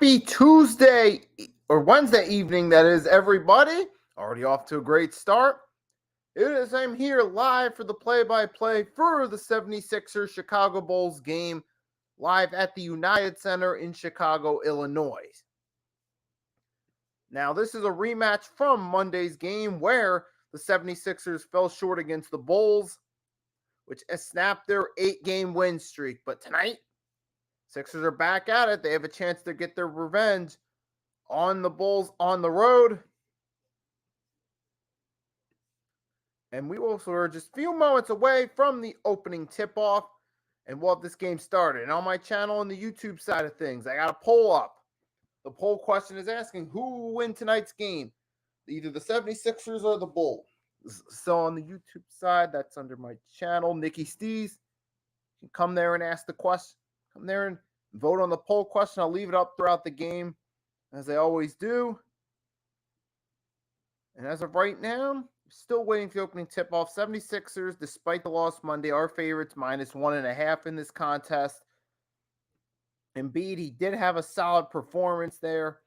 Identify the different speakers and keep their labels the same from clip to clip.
Speaker 1: Happy Tuesday or Wednesday evening, that is, everybody. Already off to a great start. It is, I'm here live for the play-by-play for the 76ers Chicago Bulls game, live at the United Center in Chicago, Illinois. Now, this is a rematch from Monday's game where the 76ers fell short against the Bulls, which has snapped their 8-game win streak. But tonight, Sixers are back at it. They have a chance to get their revenge on the Bulls on the road. And we also are just a few moments away from the opening tip-off, and we'll have this game started. And on my channel on the YouTube side of things, I got a poll up. The poll question is asking who will win tonight's game, either the 76ers or the Bulls. So on the YouTube side, that's under my channel, Nicky Stees. You can come there and ask the question. Come there and vote on the poll question. I'll leave it up throughout the game, as I always do. And as of right now, still waiting for the opening tip-off. 76ers, despite the loss Monday, are favorites, -1.5 in this contest. Embiid, he did have a solid performance there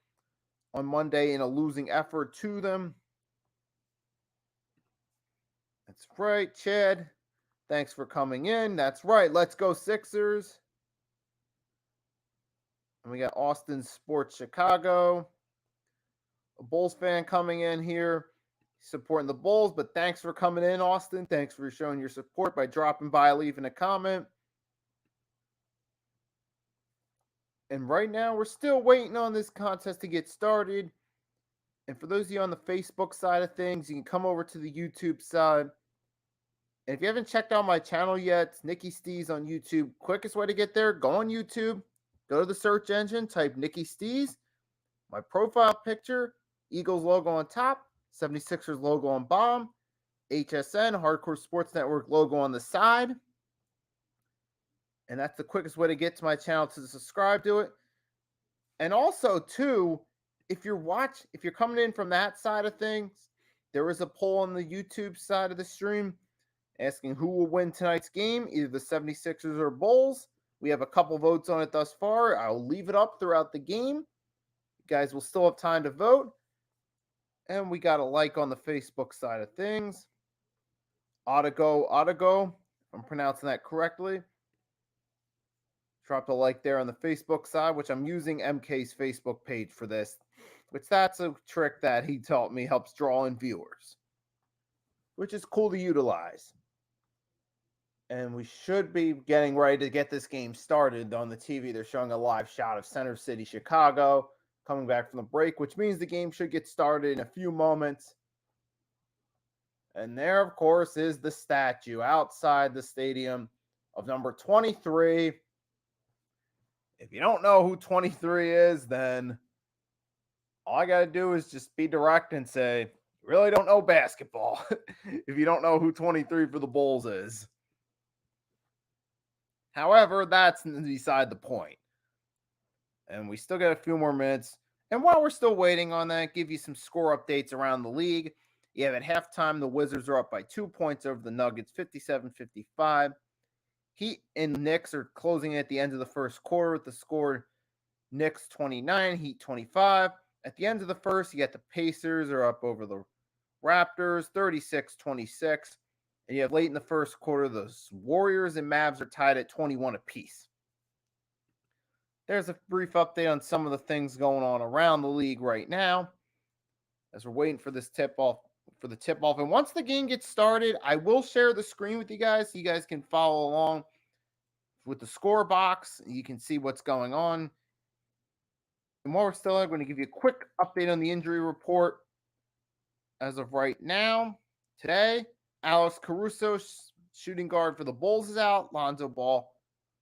Speaker 1: on Monday in a losing effort to them. That's right, Chad. Thanks for coming in. That's right. Let's go Sixers. And we got Austin Sports Chicago. A Bulls fan coming in here, supporting the Bulls, but thanks for coming in, Austin. Thanks for showing your support by dropping by, leaving a comment. And right now, we're still waiting on this contest to get started. And for those of you on the Facebook side of things, you can come over to the YouTube side. And if you haven't checked out my channel yet, it's Nicky Stees on YouTube. Quickest way to get there, go on YouTube, go to the search engine, type Nicky Stees. My profile picture, Eagles logo on top, 76ers logo on bottom, HSN, Hardcore Sports Network logo on the side. And that's the quickest way to get to my channel to subscribe to it. And also, too, if you're coming in from that side of things, there is a poll on the YouTube side of the stream asking who will win tonight's game, either the 76ers or Bulls. We have a couple votes on it thus far. I'll leave it up throughout the game. You guys will still have time to vote. And we got a like on the Facebook side of things. Autogo, I'm pronouncing that correctly. Dropped a like there on the Facebook side, which I'm using MK's Facebook page for this, which that's a trick that he taught me, helps draw in viewers, which is cool to utilize. And we should be getting ready to get this game started. On the TV, they're showing a live shot of Center City, Chicago, coming back from the break, which means the game should get started in a few moments. And there, of course, is the statue outside the stadium of number 23. If you don't know who 23 is, then all I got to do is just be direct and say, you really don't know basketball if you don't know who 23 for the Bulls is. However, that's beside the point. And we still got a few more minutes. And while we're still waiting on that, give you some score updates around the league. You have at halftime, the Wizards are up by 2 points over the Nuggets, 57-55. Heat and Knicks are closing at the end of the first quarter with the score Knicks 29, Heat 25. At the end of the first, you got the Pacers are up over the Raptors, 36-26. And you have late in the first quarter, the Warriors and Mavs are tied at 21 apiece. There's a brief update on some of the things going on around the league right now as we're waiting for this tip-off. And once the game gets started, I will share the screen with you guys so you guys can follow along with the score box. You can see what's going on. And while we're still there, I'm going to give you a quick update on the injury report. As of right now, today, Alex Caruso, shooting guard for the Bulls, is out. Lonzo Ball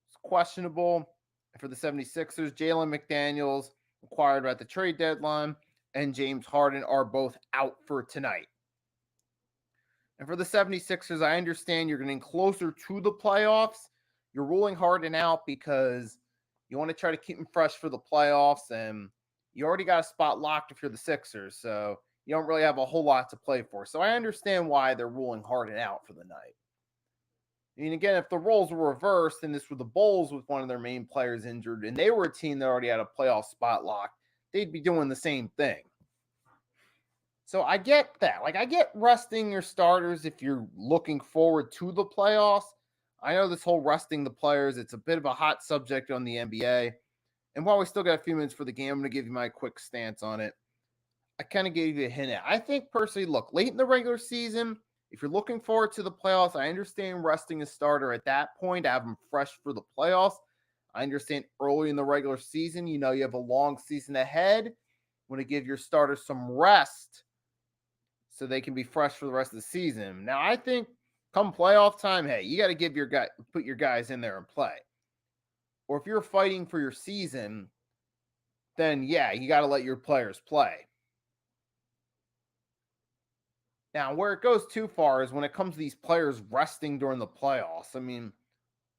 Speaker 1: is questionable. And for the 76ers, Jalen McDaniels, acquired at the trade deadline, and James Harden are both out for tonight. And for the 76ers, I understand you're getting closer to the playoffs. You're ruling Harden out because you want to try to keep him fresh for the playoffs, and you already got a spot locked if you're the Sixers, so you don't really have a whole lot to play for. So I understand why they're ruling Harden out for the night. And again, if the roles were reversed and this were the Bulls with one of their main players injured and they were a team that already had a playoff spot locked, they'd be doing the same thing. So I get that. Like, I get resting your starters if you're looking forward to the playoffs. I know this whole resting the players, it's a bit of a hot subject on the NBA. And while we still got a few minutes for the game, I'm going to give you my quick stance on it. I kind of gave you a hint at. I think personally, look, late in the regular season, if you're looking forward to the playoffs, I understand resting a starter at that point to have them fresh for the playoffs. I understand early in the regular season, you have a long season ahead. Want to give your starters some rest so they can be fresh for the rest of the season. Now, I think come playoff time, hey, you got to put your guys in there and play. Or if you're fighting for your season, then yeah, you got to let your players play. Now, where it goes too far is when it comes to these players resting during the playoffs. I mean,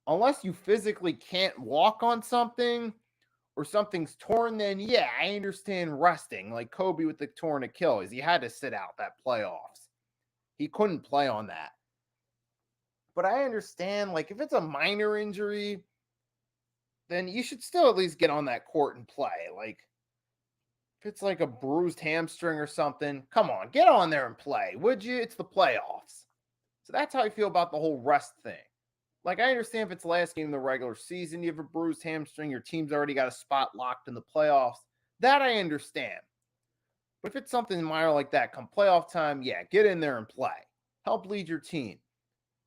Speaker 1: unless you physically can't walk on something or something's torn, then yeah, I understand resting. Like Kobe with the torn Achilles, he had to sit out that playoffs. He couldn't play on that. But I understand, like, if it's a minor injury, then you should still at least get on that court and play. Like, if it's like a bruised hamstring or something, come on, get on there and play, would you? It's the playoffs. So that's how I feel about the whole rest thing. Like, I understand if it's the last game of the regular season, you have a bruised hamstring, your team's already got a spot locked in the playoffs. That I understand. But if it's something minor like that, come playoff time, yeah, get in there and play. Help lead your team.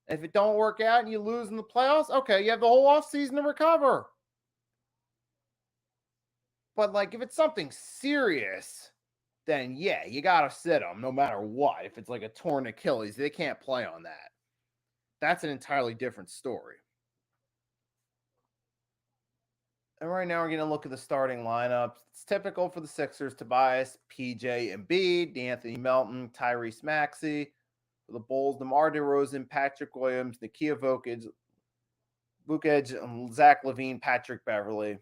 Speaker 1: And if it don't work out and you lose in the playoffs, okay, you have the whole offseason to recover. But, like, if it's something serious, then yeah, you got to sit them no matter what. If it's like a torn Achilles, they can't play on that. That's an entirely different story. And right now we're going to look at the starting lineups. It's typical for the Sixers: Tobias, PJ Embiid, Anthony Melton, Tyrese Maxey. For the Bulls, DeMar DeRozan, Patrick Williams, Nikola Vucevic, Zach LaVine, Patrick Beverley.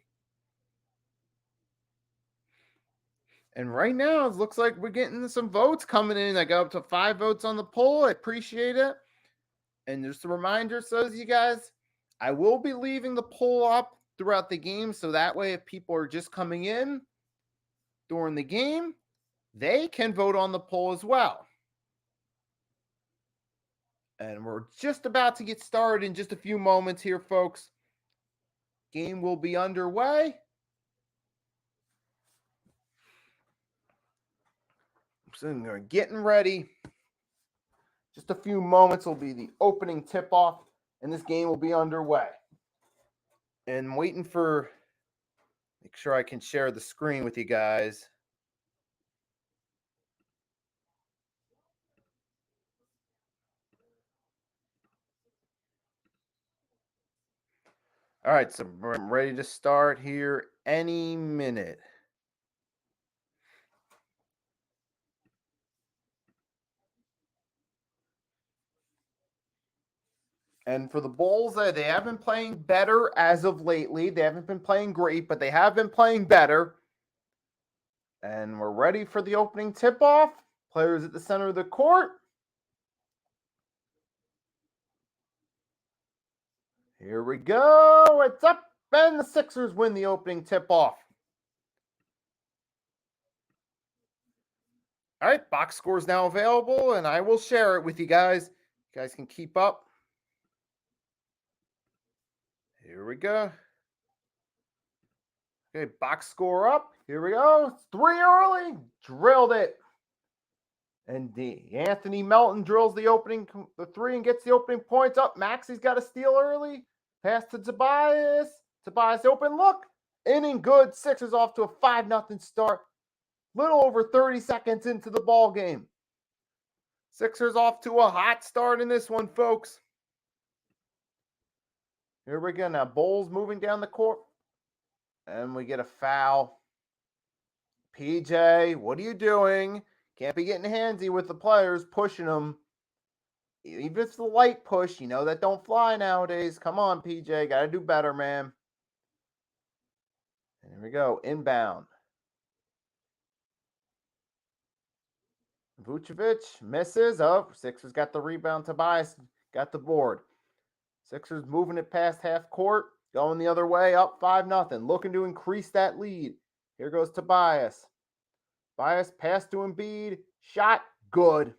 Speaker 1: And right now, it looks like we're getting some votes coming in. I got up to 5 votes on the poll. I appreciate it. And just a reminder, says you guys, I will be leaving the poll up throughout the game. So that way, if people are just coming in during the game, they can vote on the poll as well. And we're just about to get started in just a few moments here, folks. Game will be underway. So we're getting ready. Just a few moments will be the opening tip-off, and this game will be underway. And waiting for, make sure I can share the screen with you guys. All right, so I'm ready to start here any minute. And for the Bulls, they have been playing better as of lately. They haven't been playing great, but they have been playing better. And we're ready for the opening tip-off. Players at the center of the court. Here we go. It's up, and the Sixers win the opening tip-off. All right, box score is now available, and I will share it with you guys. You guys can keep up. Here we go. Okay, box score up. Here we go. 3 early. Drilled it. And Anthony Melton drills the 3 and gets the opening points up. Maxey's got a steal early. Pass to Tobias. Tobias open look. Inning good. Sixers off to a 5-0 start. Little over 30 seconds into the ball game. Sixers off to a hot start in this one, folks. Here we go. Now Bulls moving down the court. And we get a foul. PJ, what are you doing? Can't be getting handsy with the players, pushing them. Even if it's the light push, that don't fly nowadays. Come on, PJ. Got to do better, man. And here we go. Inbound. Vucevic misses. Oh, Sixers got the rebound. Tobias got the board. Sixers moving it past half court. Going the other way. Up 5-0. Looking to increase that lead. Here goes Tobias. Tobias pass to Embiid. Shot good.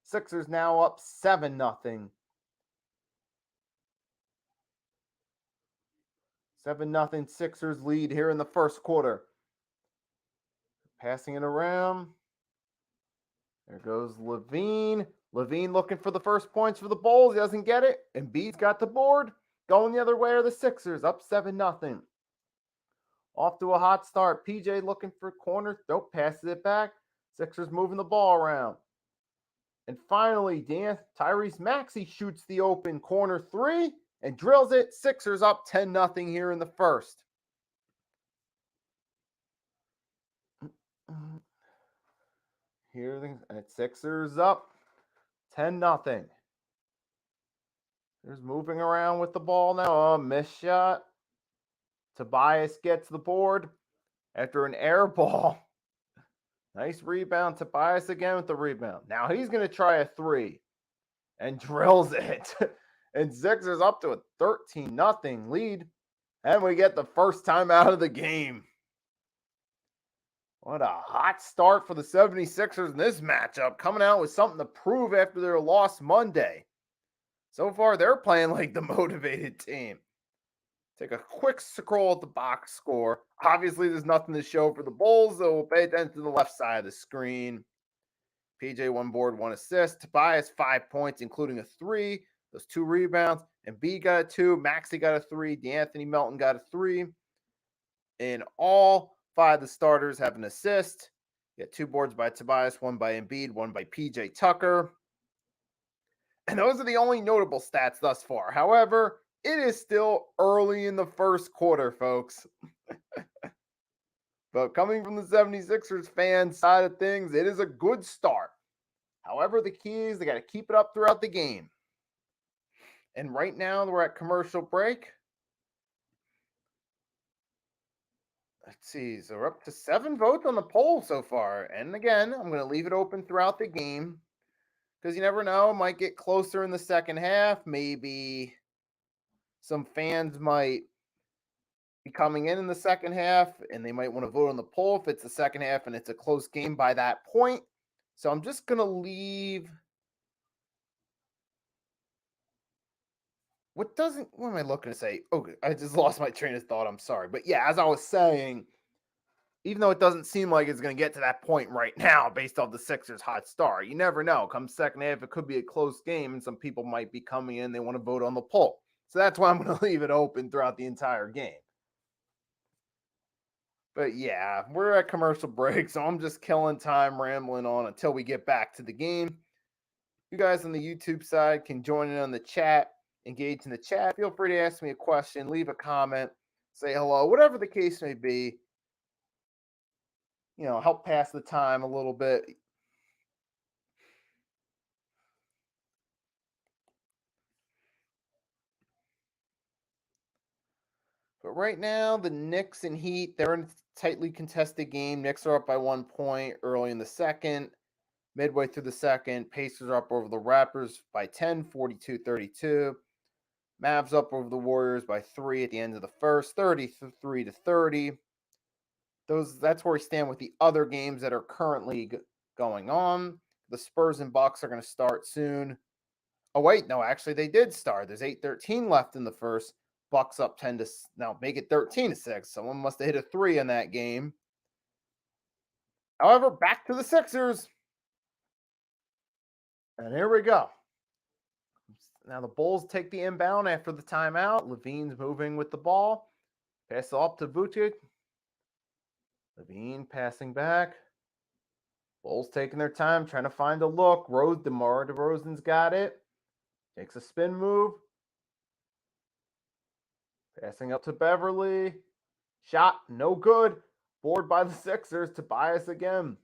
Speaker 1: Sixers now up 7-0. 7-0 Sixers lead here in the first quarter. Passing it around. There goes Levine. Levine looking for the first points for the Bulls. He doesn't get it. Embiid's got the board. Going the other way are the Sixers, up 7-0. Off to a hot start. PJ looking for corner. Nope, passes it back. Sixers moving the ball around. And finally, Tyrese Maxey shoots the open corner three and drills it. Sixers up 10-0 here in the first. Here, Sixers up 10-0. There's moving around with the ball now. Oh, missed shot. Tobias gets the board after an air ball. Nice rebound. Tobias again with the rebound. Now he's going to try a three and drills it. And Sixers up to a 13-0 lead. And we get the first time out of the game. What a hot start for the 76ers in this matchup. Coming out with something to prove after their loss Monday. So far, they're playing like the motivated team. Take a quick scroll at the box score. Obviously, there's nothing to show for the Bulls, so we'll pay attention to the left side of the screen. PJ 1 board, 1 assist. Tobias 5 points, including a 3. Those 2 rebounds. And B got a 2. Maxey got a 3. DeAnthony Melton got a 3. And all 5 of the starters have an assist. You got 2 boards by Tobias, 1 by Embiid, 1 by PJ Tucker. And those are the only notable stats thus far. However, it is still early in the first quarter, folks. But coming from the 76ers fan side of things, it is a good start. However, the key is they got to keep it up throughout the game. And right now, we're at commercial break. Let's see. So we're up to 7 votes on the poll so far. And again, I'm going to leave it open throughout the game. Because you never know, it might get closer in the second half. Maybe some fans might be coming in the second half, and they might want to vote on the poll if it's the second half and it's a close game by that point. So I'm just going to leave. What am I looking to say? Oh, I just lost my train of thought. I'm sorry. But yeah, as I was saying, even though it doesn't seem like it's going to get to that point right now based off the Sixers' hot start, you never know. Come second half, it could be a close game, and some people might be coming in. They want to vote on the poll. So that's why I'm going to leave it open throughout the entire game. But yeah, we're at commercial break, so I'm just killing time rambling on until we get back to the game. You guys on the YouTube side can join in on the chat, engage in the chat. Feel free to ask me a question, leave a comment, say hello, whatever the case may be. You know, help pass the time a little bit. But right now, the Knicks and Heat, they're in a tightly contested game. Knicks are up by 1 point early in the second. Midway through the second, Pacers are up over the Raptors by 10, 42-32. Mavs up over the Warriors by 3 at the end of the first, 33-30. That's where we stand with the other games that are currently going on. The Spurs and Bucks are going to start soon. Oh, wait, no, actually they did start. There's 8:13 left in the first. Bucks up 10 to now make it 13-6. Someone must have hit a 3 in that game. However, back to the Sixers. And here we go. Now the Bulls take the inbound after the timeout. Levine's moving with the ball. Pass it up to Vucevic. Levine passing back. Bulls taking their time, trying to find a look. DeMar DeRozan's got it. Takes a spin move. Passing up to Beverly. Shot, no good. Board by the Sixers. Tobias again.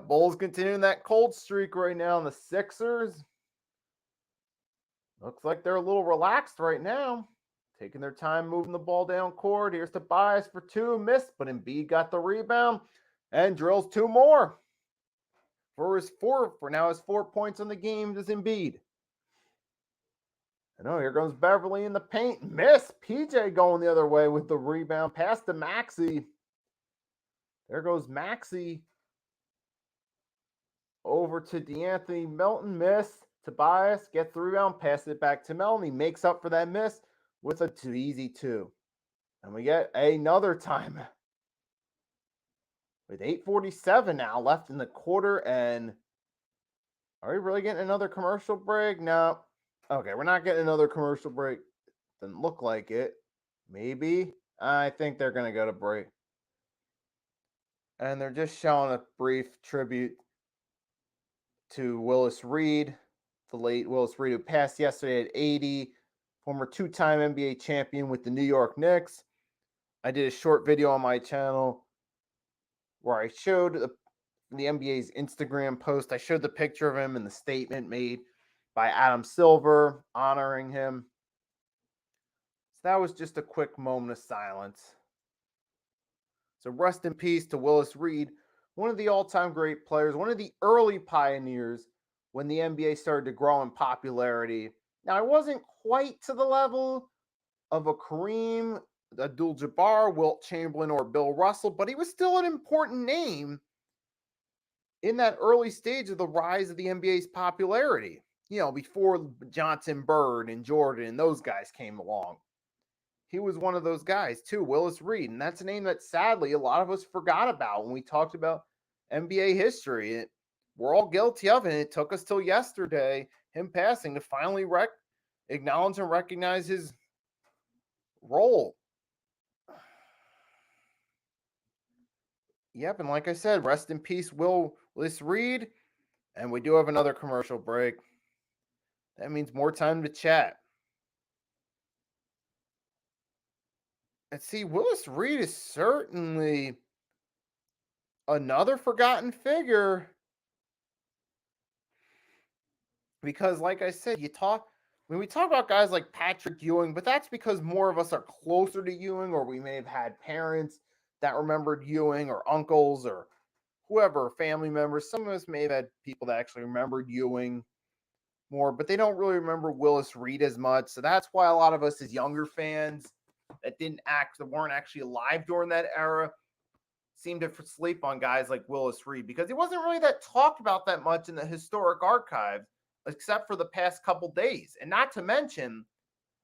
Speaker 1: Bulls continuing that cold streak right now. And the Sixers, looks like they're a little relaxed right now. Taking their time moving the ball down court. Here's Tobias for 2. Missed, but Embiid got the rebound and drills 2 more. For now his 4 points on the game is Embiid. And here goes Beverly in the paint. Miss. PJ going the other way with the rebound. Pass to Maxey. There goes Maxey over to De'Anthony Melton. Miss. Tobias gets the rebound, passes it back to Melton. He makes up for that miss with a too easy 2. And we get another time with 8:47 now left in the quarter. And are we really getting another commercial break? No. Okay, we're not getting another commercial break. Doesn't look like it. Maybe. I think they're going to go to break. And they're just showing a brief tribute to Willis Reed, the late Willis Reed, who passed yesterday at 80, former 2-time NBA champion with the New York Knicks. I did a short video on my channel where I showed the NBA's Instagram post. I showed the picture of him and the statement made by Adam Silver honoring him. So that was just a quick moment of silence. So rest in peace to Willis Reed, one of the all-time great players, one of the early pioneers when the NBA started to grow in popularity. Now, I wasn't quite to the level of a Kareem Abdul-Jabbar, Wilt Chamberlain, or Bill Russell, but he was still an important name in that early stage of the rise of the NBA's popularity. You know, before Johnson, Bird, and Jordan, and those guys came along. He was one of those guys too, Willis Reed. And that's a name that sadly a lot of us forgot about when we talked about NBA history. We're all guilty of it. It took us till yesterday, him passing, to finally acknowledge and recognize his role. Yep, and like I said, rest in peace, Willis Reed. And we do have another commercial break. That means more time to chat. And see, Willis Reed is certainly another forgotten figure because, like I said, when we talk about guys like Patrick Ewing, but that's because more of us are closer to Ewing, or we may have had parents that remembered Ewing, or uncles, or whoever, family members. Some of us may have had people that actually remembered Ewing more, but they don't really remember Willis Reed as much. So that's why a lot of us as younger fans that weren't actually alive during that era seem to sleep on guys like Willis Reed because he wasn't really that talked about that much in the historic archives, except for the past couple days. And not to mention,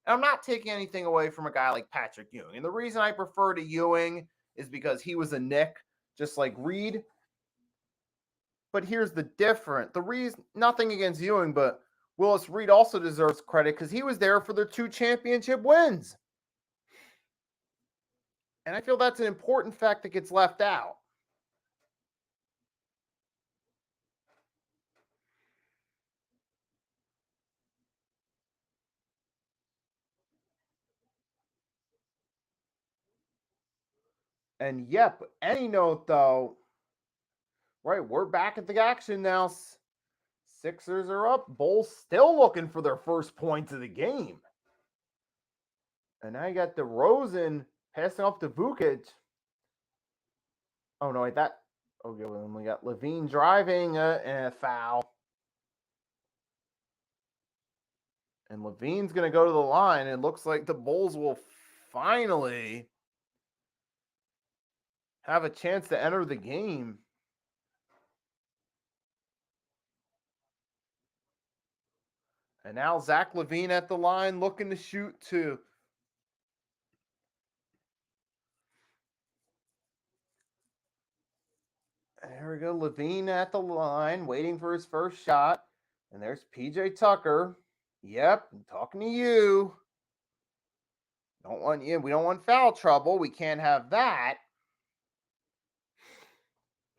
Speaker 1: I'm not taking anything away from a guy like Patrick Ewing. And the reason I prefer to Ewing is because he was a Knick, just like Reed. But here's the difference. The reason, nothing against Ewing, but Willis Reed also deserves credit because he was there for their 2 championship wins. And I feel that's an important fact that gets left out. And yep, any note though, right, we're back at the action now. Sixers are up. Bulls still looking for their first points of the game. And now you got DeRozan passing off to Vukic. Oh no, wait, that. Okay, well, we got Levine driving and a foul. And Levine's going to go to the line. It looks like the Bulls will finally have a chance to enter the game. And now Zach LaVine at the line looking to shoot too. There we go. LaVine at the line waiting for his first shot. And there's PJ Tucker. Yep, I'm talking to you. We don't want foul trouble. We can't have that.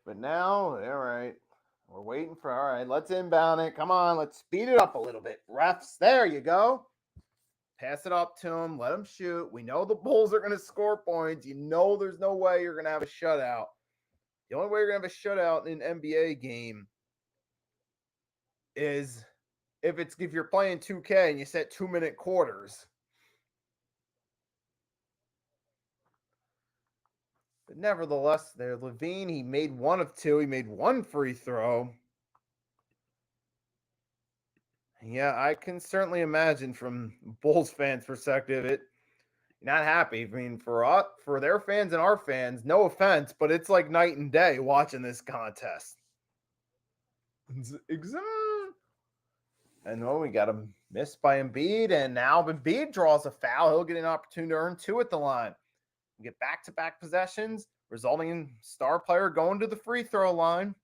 Speaker 1: But now, all right. We're waiting for, all right, let's inbound it. Come on, let's speed it up a little bit. Refs, there you go. Pass it up to him. Let him shoot. We know the Bulls are going to score points. You know there's no way you're going to have a shutout. The only way you're going to have a shutout in an NBA game is if you're playing 2K and you set 2-minute quarters. But nevertheless, there, LaVine, he made 1 of 2. He made 1 free throw. Yeah, I can certainly imagine from Bulls fans' perspective, You're not happy. I mean, for us, for their fans and our fans, no offense, but it's like night and day watching this contest. And we got a miss by Embiid, and now Embiid draws a foul. He'll get an opportunity to earn two at the line. We get back-to-back possessions, resulting in star player going to the free throw line.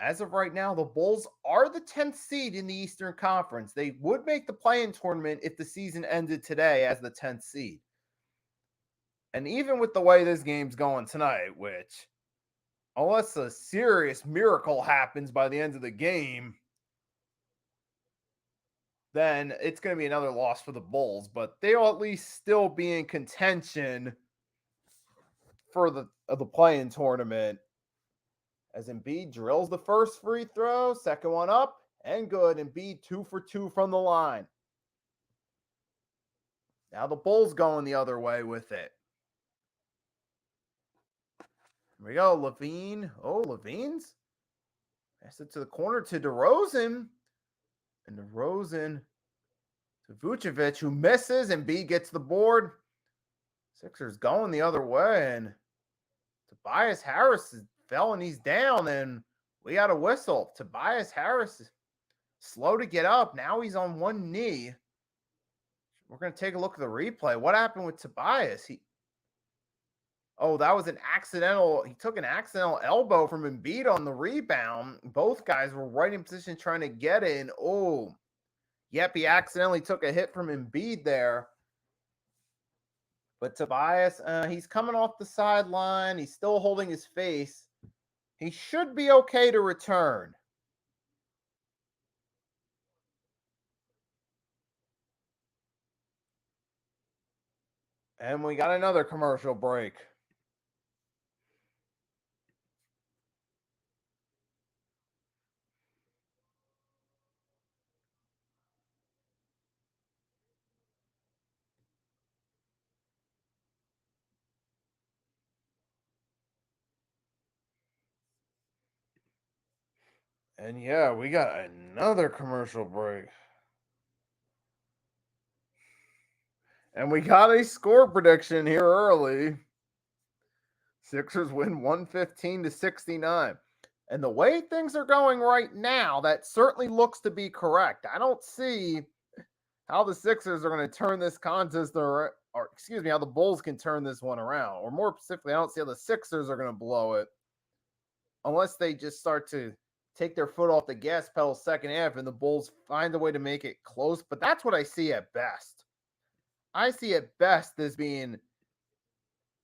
Speaker 1: As of right now, the Bulls are the 10th seed in the Eastern Conference. They would make the play-in tournament if the season ended today as the 10th seed. And even with the way this game's going tonight, which, unless a serious miracle happens by the end of the game, then it's going to be another loss for the Bulls. But they'll at least still be in contention for the play-in tournament. As Embiid drills the first free throw, second one up, and good. Embiid 2 for 2 from the line. Now the Bulls going the other way with it. Here we go, LaVine. Oh, LaVine's. Pass it to the corner to DeRozan. And DeRozan to Vucevic, who misses, and B gets the board. Sixers going the other way, and Tobias Harris fell and he's down, and we got a whistle. Tobias Harris is slow to get up. Now he's on one knee. We're going to take a look at the replay. What happened with Tobias? Oh, that was an accidental. He took an accidental elbow from Embiid on the rebound. Both guys were right in position trying to get in. Oh, yep, he accidentally took a hit from Embiid there. But Tobias, he's coming off the sideline. He's still holding his face. He should be okay to return. And we got another commercial break. And yeah, we got another commercial break. And we got a score prediction here early. Sixers win 115-69. And the way things are going right now, that certainly looks to be correct. I don't see how the Sixers are going to turn this contest or excuse me, how the Bulls can turn this one around. Or more specifically, I don't see how the Sixers are going to blow it unless they just start to take their foot off the gas pedal second half and the Bulls find a way to make it close. But that's what I see at best. I see at best as being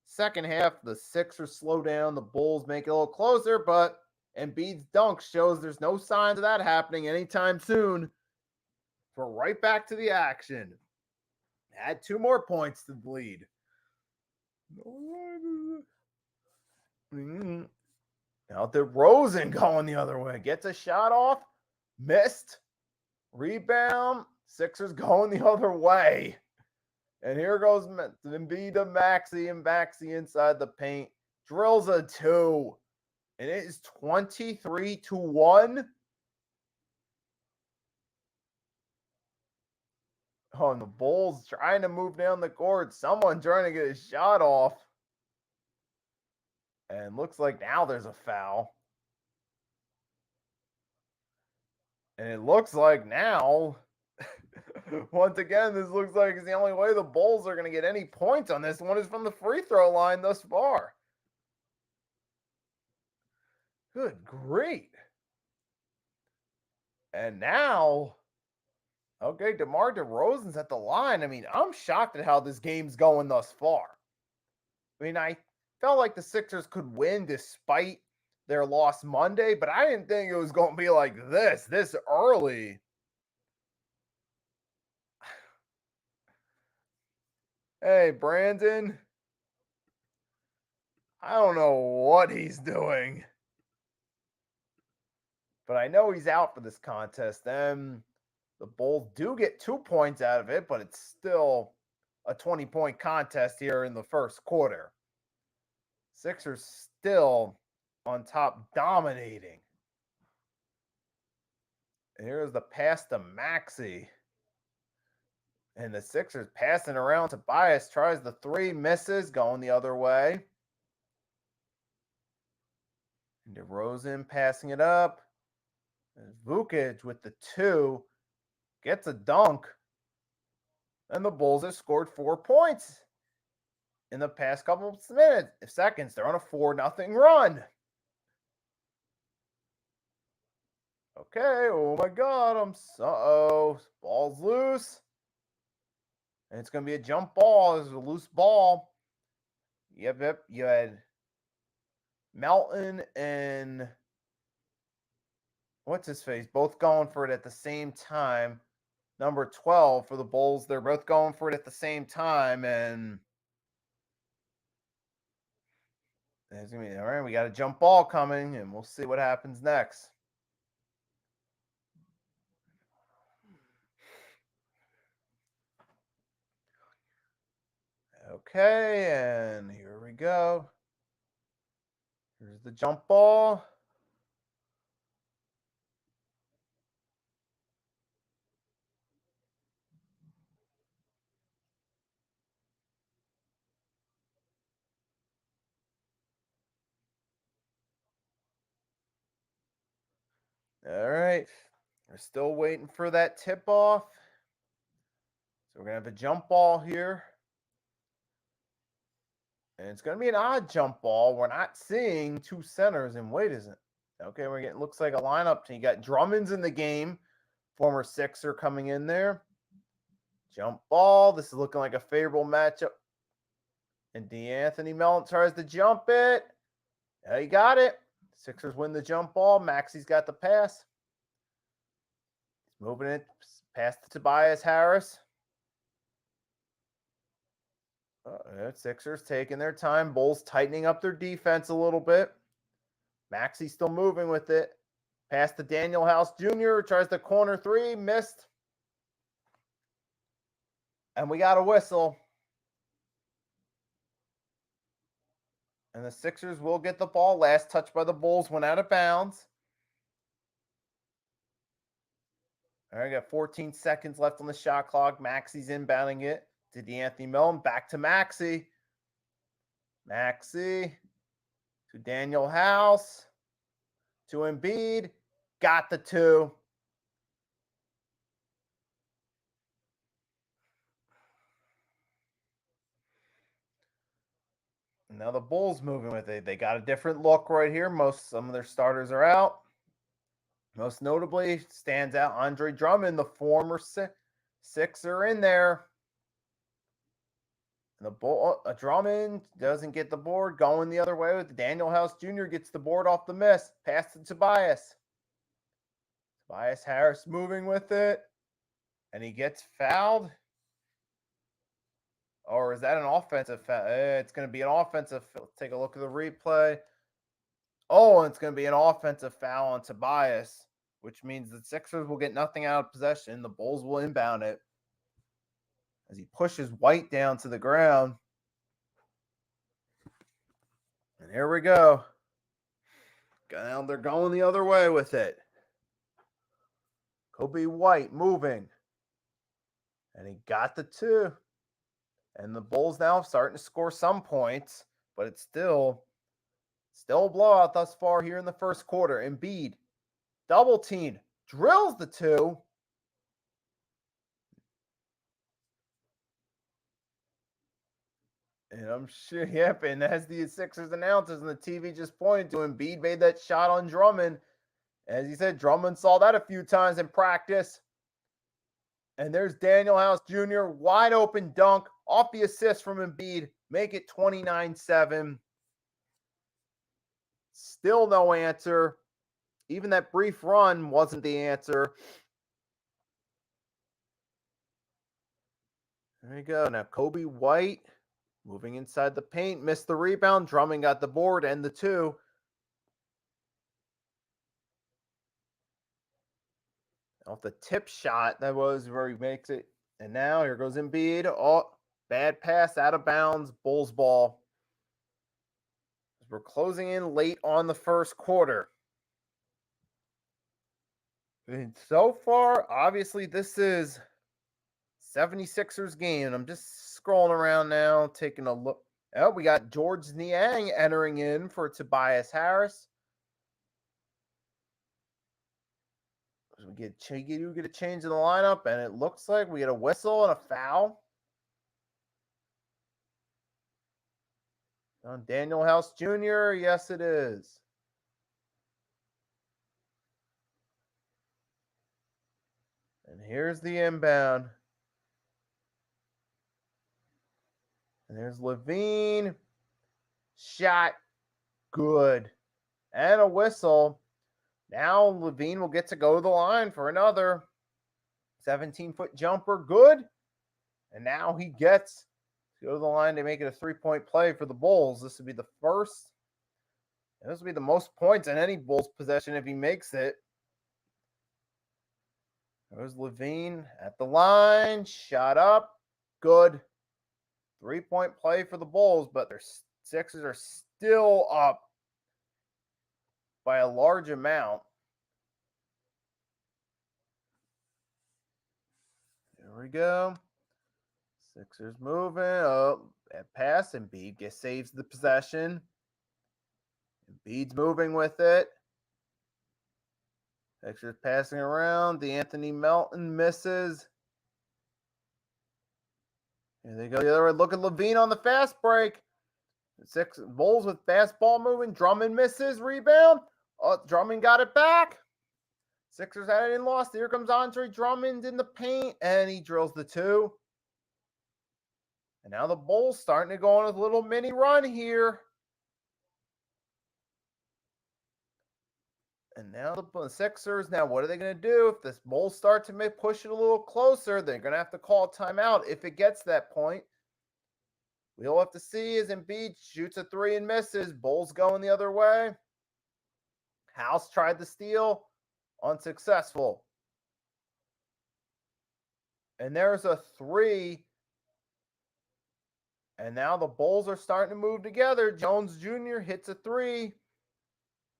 Speaker 1: second half, the Sixers slow down, the Bulls make it a little closer, but Embiid's dunk shows there's no signs of that happening anytime soon. We're right back to the action. Add 2 more points to the lead. Now DeRozan going the other way. Gets a shot off. Missed. Rebound. Sixers going the other way. And here goes Embiid to Maxey, and Maxey inside the paint. Drills a 2. And it is 23-1. Oh, and the Bulls trying to move down the court. Someone trying to get a shot off. And looks like now there's a foul. And it looks like now, once again, this looks like it's the only way the Bulls are going to get any points on this one is from the free throw line thus far. Good grief. And now, okay, DeMar DeRozan's at the line. I mean, I'm shocked at how this game's going thus far. I mean, I felt like the Sixers could win despite their loss Monday, but I didn't think it was going to be like this early. Hey, Brandon. I don't know what he's doing. But I know he's out for this contest. Then the Bulls do get 2 points out of it, but it's still a 20-point contest here in the first quarter. Sixers still on top, dominating. And here's the pass to Maxey. And the Sixers passing around. Tobias tries the three, misses, going the other way. And DeRozan passing it up. And Vukic with the two gets a dunk. And the Bulls have scored 4 points in the past couple of seconds. They're on a 4-0 run. Okay, oh my God, ball's loose. And it's going to be a jump ball. It's a loose ball. Yep. You had Melton and what's his face both going for it at the same time. Number 12 for the Bulls. They're both going for it at the same time. And there's going to be, all right, we got a jump ball coming, and we'll see what happens next. Okay, and here we go. Here's the jump ball. All right. We're still waiting for that tip off. So we're going to have a jump ball here. And it's going to be an odd jump ball. We're not seeing two centers. And wait, isn't okay? We're getting looks like a lineup. You got Drummond's in the game, former Sixer coming in there. Jump ball. This is looking like a favorable matchup. And DeAnthony Melton tries to jump it. Yeah, he got it. Sixers win the jump ball. Maxi's got the pass. He's moving it past to Tobias Harris. Sixers taking their time. Bulls tightening up their defense a little bit. Maxey still moving with it. Pass to Daniel House Jr. Tries the corner three. Missed. And we got a whistle. And the Sixers will get the ball. Last touch by the Bulls went out of bounds. All right, got 14 seconds left on the shot clock. Maxey's inbounding it to DeAnthony Melton. Back to Maxey. Maxey to Daniel House. To Embiid. Got the two. Now the Bulls moving with it. They got a different look right here. Some of their starters are out. Most notably, stands out Andre Drummond, the former Sixer in there. And Drummond doesn't get the board. Going the other way with Daniel House Jr. gets the board off the miss. Pass to Tobias. Tobias Harris moving with it. And he gets fouled. Or is that an offensive foul? It's going to be an offensive. Let's take a look at the replay. Oh, and it's going to be an offensive foul on Tobias, which means the Sixers will get nothing out of possession. The Bulls will inbound it as he pushes White down to the ground. And here we go. Now they're going the other way with it. Kobe White moving. And he got the two. And the Bulls now starting to score some points, but it's still a blowout thus far here in the first quarter. Embiid, double teamed, drills the two. And I'm sure, yep, and as the Sixers announcers and the TV just pointed to, Embiid made that shot on Drummond. As he said, Drummond saw that a few times in practice. And there's Daniel House Jr., wide open dunk off the assist from Embiid. Make it 29-7. Still no answer. Even that brief run wasn't the answer. There you go. Now Kobe White moving inside the paint. Missed the rebound. Drummond got the board and the two. Off the tip shot, that was where he makes it. And now here goes Embiid. Oh, bad pass, out of bounds. Bulls ball. We're closing in late on the first quarter. And so far, obviously, this is 76ers game. I'm just scrolling around now, taking a look. Oh, we got George Niang entering in for Tobias Harris. So we get a change in the lineup, and it looks like we get a whistle and a foul on Daniel House Jr. Yes, it is. And here's the inbound. And there's Levine. Shot. Good. And a whistle. Now Levine will get to go to the line for another 17-foot jumper. Good. And now he gets to go to the line to make it a 3-point play for the Bulls. This would be the first. And this will be the most points in any Bulls possession if he makes it. There's Levine at the line. Shot up. Good. 3-point play for the Bulls, but their Sixers are still up by a large amount. There we go. Sixers moving. Oh, that pass. Embiid saves the possession. Embiid's moving with it. Sixers passing around. DeAnthony Melton misses. Here they go the other way. Look at Levine on the fast break. Six Bulls with fast ball moving. Drummond misses. Rebound. Oh, Drummond got it back. Sixers had it in lost. Here comes Andre Drummond in the paint, and he drills the two. And now the Bulls starting to go on a little mini run here. And now the Sixers, now what are they going to do? If this Bulls start to push it a little closer, they're going to have to call a timeout if it gets to that point. We'll have to see as Embiid shoots a three and misses. Bulls going the other way. House tried to steal. Unsuccessful. And there's a three. And now the Bulls are starting to move together. Jones Jr. hits a three.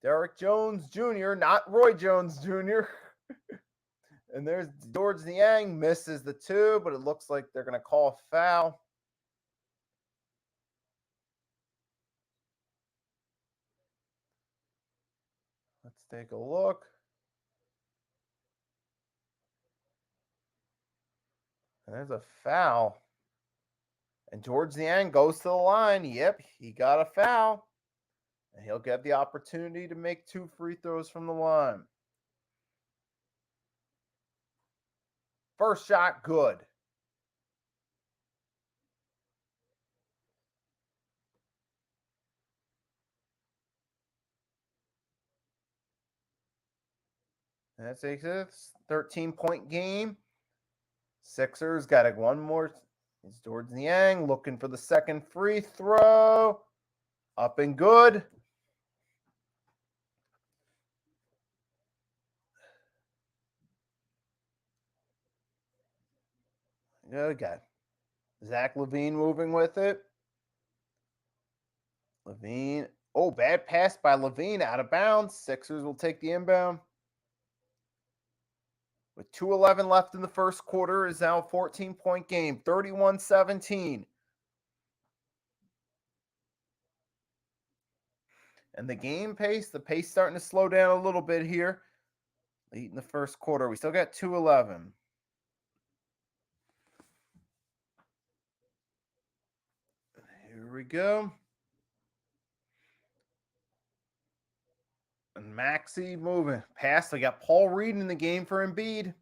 Speaker 1: Derrick Jones Jr., not Roy Jones Jr. And there's George Niang, misses the two, but it looks like they're going to call a foul. Let's take a look. And there's a foul. And George Niang goes to the line. Yep, he got a foul. And he'll get the opportunity to make 2 free throws from the line. First shot, good. And that's a 13-point game. Sixers got one more. It's George Niang looking for the second free throw. Up and good. Good guy. Zach LaVine moving with it. LaVine. Oh, bad pass by LaVine out of bounds. Sixers will take the inbound. With 2:11 left in the first quarter, is now a 14-point game, 31-17. And the pace starting to slow down a little bit here. Late in the first quarter. We still got 2:11. Here we go. And Maxey moving. Pass. We got Paul Reed in the game for Embiid.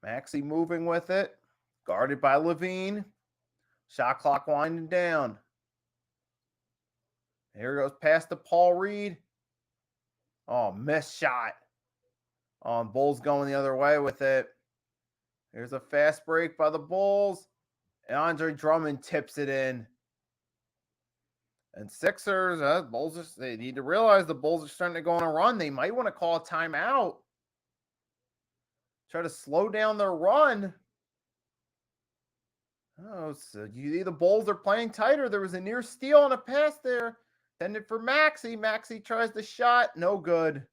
Speaker 1: Maxey moving with it. Guarded by LaVine. Shot clock winding down. Here goes past to Paul Reed. Oh, missed shot. Bulls going the other way with it. Here's a fast break by the Bulls. And Andre Drummond tips it in. And Sixers, they need to realize the Bulls are starting to go on a run. They might want to call a timeout. Try to slow down their run. Oh, so the Bulls are playing tighter. There was a near steal on a pass there. Intended for Maxey. Maxey tries the shot. No good.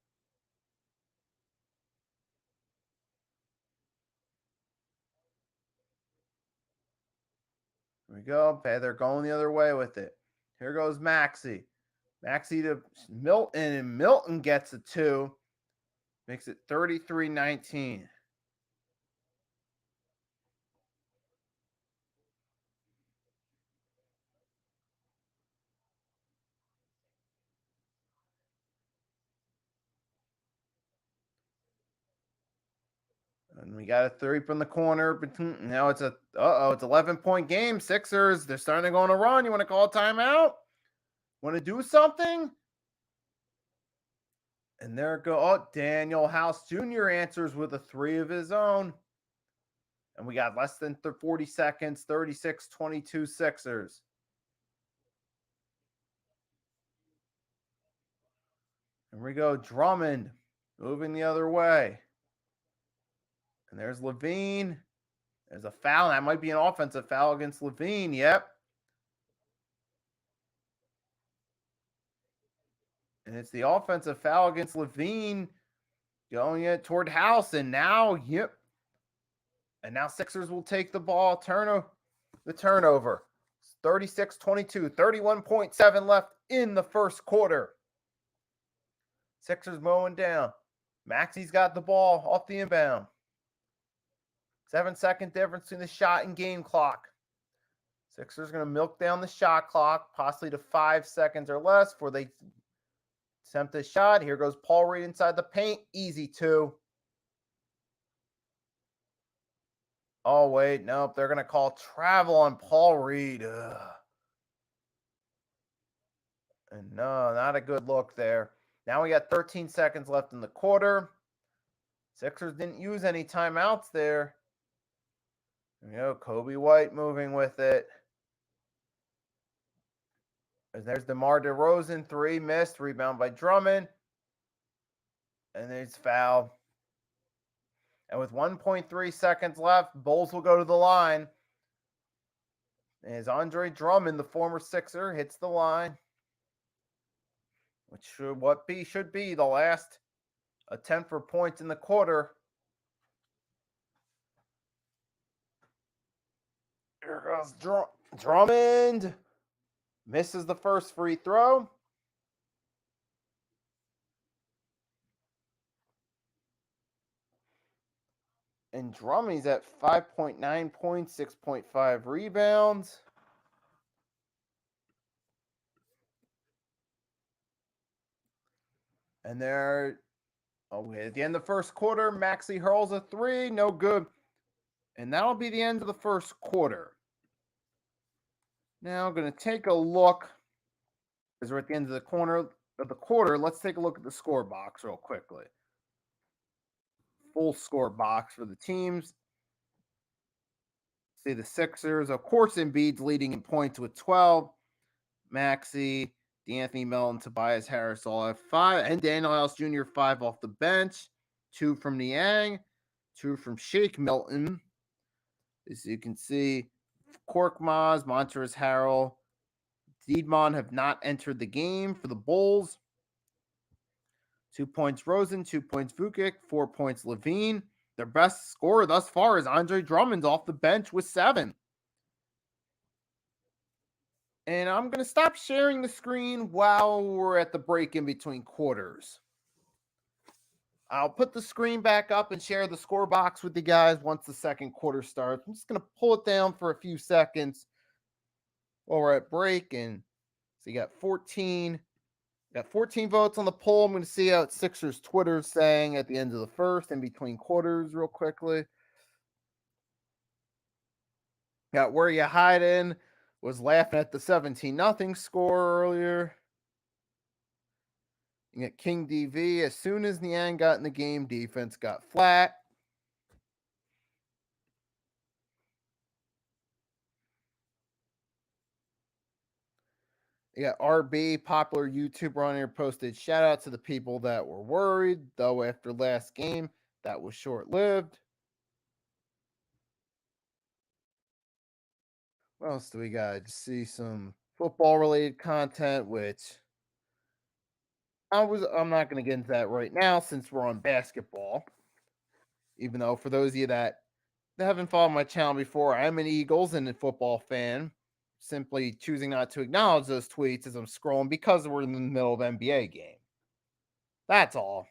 Speaker 1: Here we go. They're going the other way with it. Here goes Maxey. Maxey to Milton, and Milton gets a 2. Makes it 33-19. And we got a 3 from the corner. Now it's it's 11-point game. Sixers, they're starting to go on a run. You want to call a timeout? Want to do something? And there go. Oh, Daniel House Jr. answers with a 3 of his own. And we got less than 40 seconds, 36-22 Sixers. And we go. Drummond moving the other way. And there's LaVine. There's a foul. That might be an offensive foul against LaVine. Yep. And it's the offensive foul against LaVine going it toward House. And now, yep. And now Sixers will take the ball, the turnover. 36-22, 31.7 left in the first quarter. Sixers mowing down. Maxey's got the ball off the inbound. 7-second difference between the shot and game clock. Sixers going to milk down the shot clock, possibly to 5 seconds or less before they attempt a shot. Here goes Paul Reed inside the paint. Easy 2. Oh, wait. Nope. They're going to call travel on Paul Reed. Ugh. And no, not a good look there. Now we got 13 seconds left in the quarter. Sixers didn't use any timeouts there. You know, Kobe White moving with it. There's DeMar DeRozan, 3 missed, rebound by Drummond. And there's foul. And with 1.3 seconds left, Bulls will go to the line. As Andre Drummond, the former Sixer, hits the line. Which should be the last attempt for points in the quarter. Here goes Drummond. Misses the first free throw. And Drummond's at 5.9 points, 6.5 rebounds. And there, at the end of the first quarter, Maxey hurls a 3, no good. And that'll be the end of the first quarter. Now I'm going to take a look, as we're at the end of the quarter, let's take a look at the score box real quickly. Full score box for the teams. See the Sixers, of course, Embiid's leading in points with 12. Maxey, D'Anthony Melton, Tobias Harris all have 5. And Daniel House Jr. 5 off the bench. 2 from Niang. 2 from Shake Milton. As you can see, Korkmaz, Montrezl Harrell, Diedmon have not entered the game for the Bulls. 2 points Rosen, 2 points Vukic, 4 points LaVine. Their best scorer thus far is Andre Drummond off the bench with 7. And I'm going to stop sharing the screen while we're at the break in between quarters. I'll put the screen back up and share the score box with you guys once the second quarter starts. I'm just going to pull it down for a few seconds while we're at break. And so you got 14 votes on the poll. I'm going to see how Sixers Twitter is saying at the end of the first in between quarters real quickly. Got Where You Hiding was laughing at the 17-0 score earlier. You got King DV. As soon as Niang got in the game, defense got flat. You got RB, popular YouTuber on here, posted shout out to the people that were worried, though after last game, that was short-lived. What else do we got? Just see some football-related content, which I'm not going to get into that right now since we're on basketball. Even though for those of you that haven't followed my channel before, I'm an Eagles and a football fan. simply choosing not to acknowledge those tweets as I'm scrolling because we're in the middle of NBA game. That's all.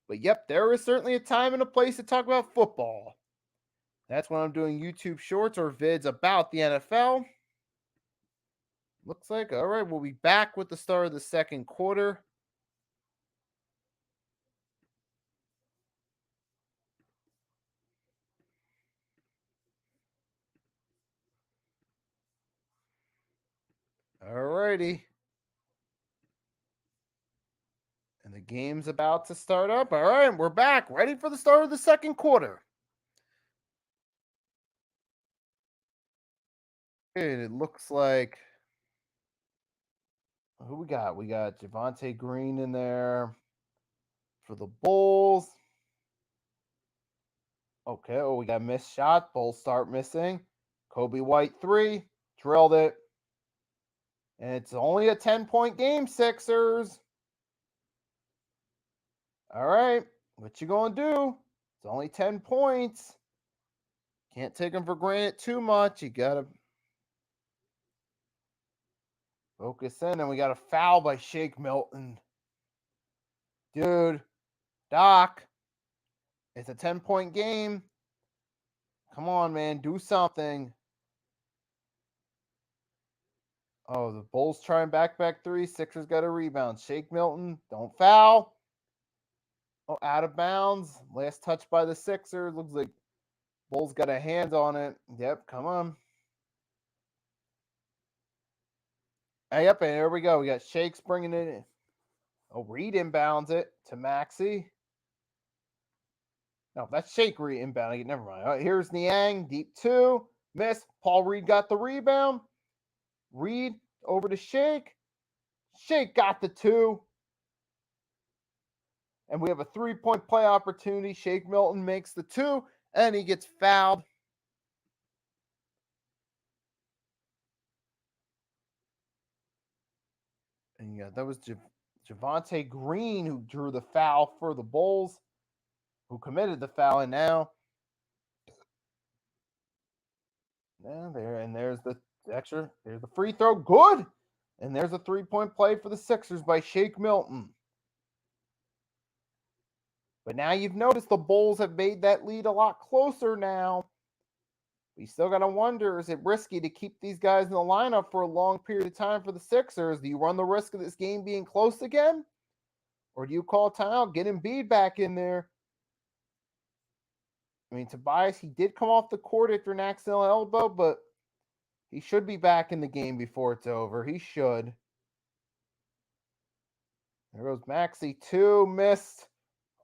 Speaker 1: But yep, there is certainly a time and a place to talk about football. That's when I'm doing YouTube shorts or vids about the NFL. Looks like, all right, we'll be back with the start of the second quarter. All righty. And the game's about to start up. All right, we're back, ready for the start of the second quarter. And it looks like, who we got? We got Javonte Green in there for the Bulls. Okay, we got missed shot. Bulls start missing. Kobe White 3, drilled it. And it's only a 10-point game, Sixers. All right, what you gonna do? It's only 10 points. Can't take them for granted too much. You gotta focus in. And we got a foul by Shake Milton. Dude, Doc, it's a 10-point game. Come on, man, do something. Oh, the Bulls trying back three. Sixers got a rebound. Shake Milton, don't foul. Oh, out of bounds. Last touch by the Sixers. Looks like Bulls got a hand on it. Yep, come on. Yep, and here we go. We got Shakes bringing it in. Oh, Reed inbounds it to Maxey. No, that's Shake inbounding it. Never mind. All right, here's Niang, deep 2. Miss. Paul Reed got the rebound. Reed over to Shake. Shake got the 2. And we have a 3-point play opportunity. Shake Milton makes the 2, and he gets fouled. And yeah, that was Javonte Green who drew the foul for the Bulls, who committed the foul, and now there's the extra. There's the free throw. Good. And there's a 3-point play for the Sixers by Shake Milton. But now you've noticed the Bulls have made that lead a lot closer now. We still got to wonder, is it risky to keep these guys in the lineup for a long period of time for the Sixers? Do you run the risk of this game being close again? Or do you call timeout, get Embiid back in there? I mean, Tobias, he did come off the court after an accidental elbow, but he should be back in the game before it's over. He should. There goes Maxey, 2, missed.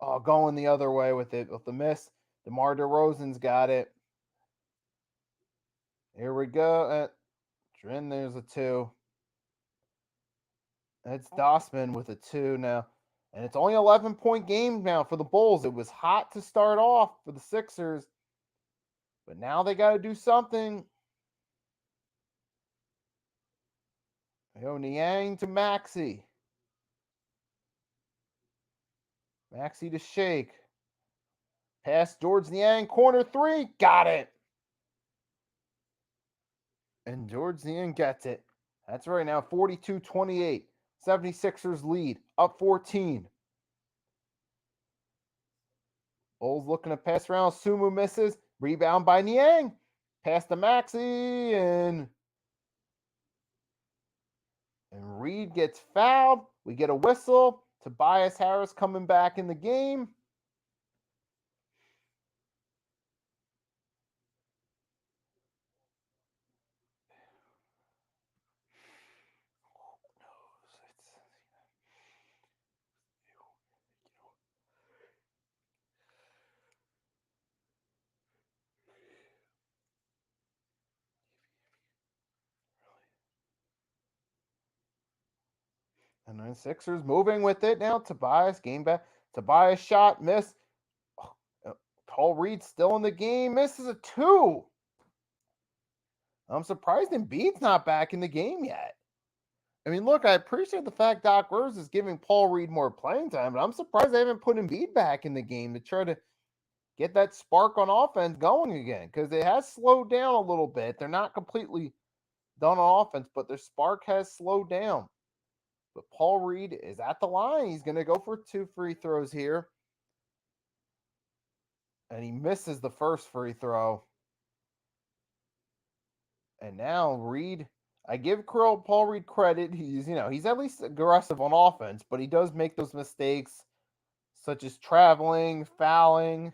Speaker 1: Oh, going the other way with it, with the miss. DeMar DeRozan's got it. Here we go. Drin, there's a 2. That's Dossman with a 2 now. And it's only 11-point game now for the Bulls. It was hot to start off for the Sixers. But now they got to do something. Yo, Niang to Maxey. Maxey to Shake. Pass George Niang, corner 3. Got it. And George Niang gets it. That's right now, 42-28. 76ers lead, up 14. Bulls looking to pass around. Sumu misses. Rebound by Niang. Pass to Maxey, and Reed gets fouled. We get a whistle. Tobias Harris coming back in the game. And then Sixers moving with it now. Tobias, game back. Tobias shot, miss. Paul Reed still in the game, misses a 2. I'm surprised Embiid's not back in the game yet. I mean, look, I appreciate the fact Doc Rivers is giving Paul Reed more playing time, but I'm surprised they haven't put Embiid back in the game to try to get that spark on offense going again, because it has slowed down a little bit. They're not completely done on offense, but their spark has slowed down. But Paul Reed is at the line. He's going to go for 2 free throws here. And he misses the first free throw. And now Reed, I give Paul Reed credit. He's at least aggressive on offense, but he does make those mistakes, such as traveling, fouling.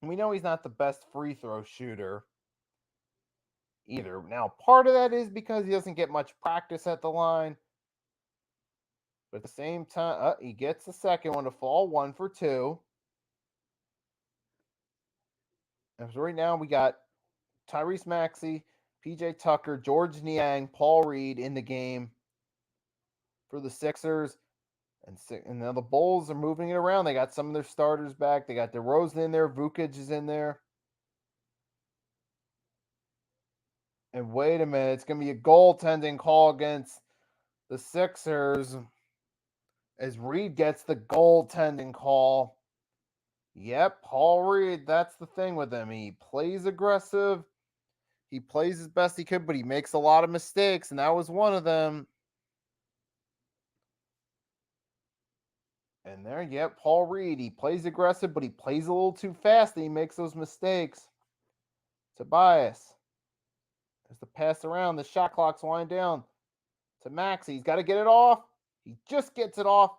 Speaker 1: We know he's not the best free throw shooter either. Now, part of that is because he doesn't get much practice at the line. But at the same time, he gets the second one to fall, 1 for 2. And so right now we got Tyrese Maxey, PJ Tucker, Georges Niang, Paul Reed in the game for the Sixers. And now the Bulls are moving it around. They got some of their starters back. They got DeRozan in there. Vukic is in there. And wait a minute. It's going to be a goaltending call against the Sixers as Reed gets the goaltending call. Yep, Paul Reed. That's the thing with him. He plays aggressive. He plays as best he could, but he makes a lot of mistakes, and that was one of them. And there, yep, Paul Reed. He plays aggressive, but he plays a little too fast, and he makes those mistakes. Tobias. There's the pass around. The shot clock's winding down to Maxey. He's got to get it off. He just gets it off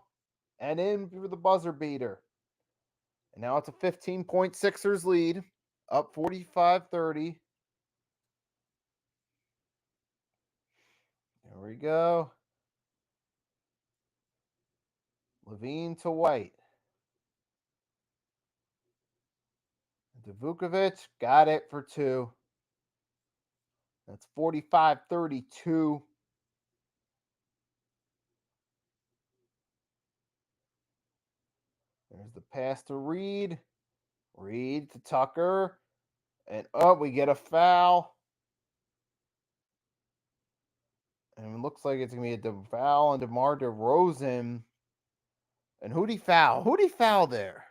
Speaker 1: and in for the buzzer beater. And now it's a 15-point Sixers lead, up 45-30. There we go. Levine to White. To Vukovic, got it for 2. That's 45-32. There's the pass to Reed. Reed to Tucker. And we get a foul. And it looks like it's going to be a foul on DeMar DeRozan. And who'd he foul? Who'd he foul there?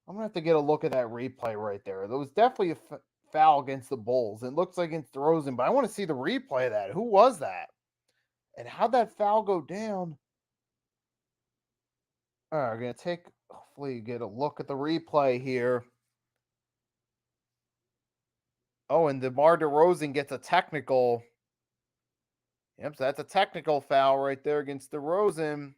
Speaker 1: I'm going to have to get a look at that replay right there. There was definitely a foul against the Bulls. It looks like against DeRozan, but I want to see the replay of that. Who was that? And how'd that foul go down? All right, we're going to hopefully get a look at the replay here. Oh, and DeMar DeRozan gets a technical. Yep, so that's a technical foul right there against DeRozan.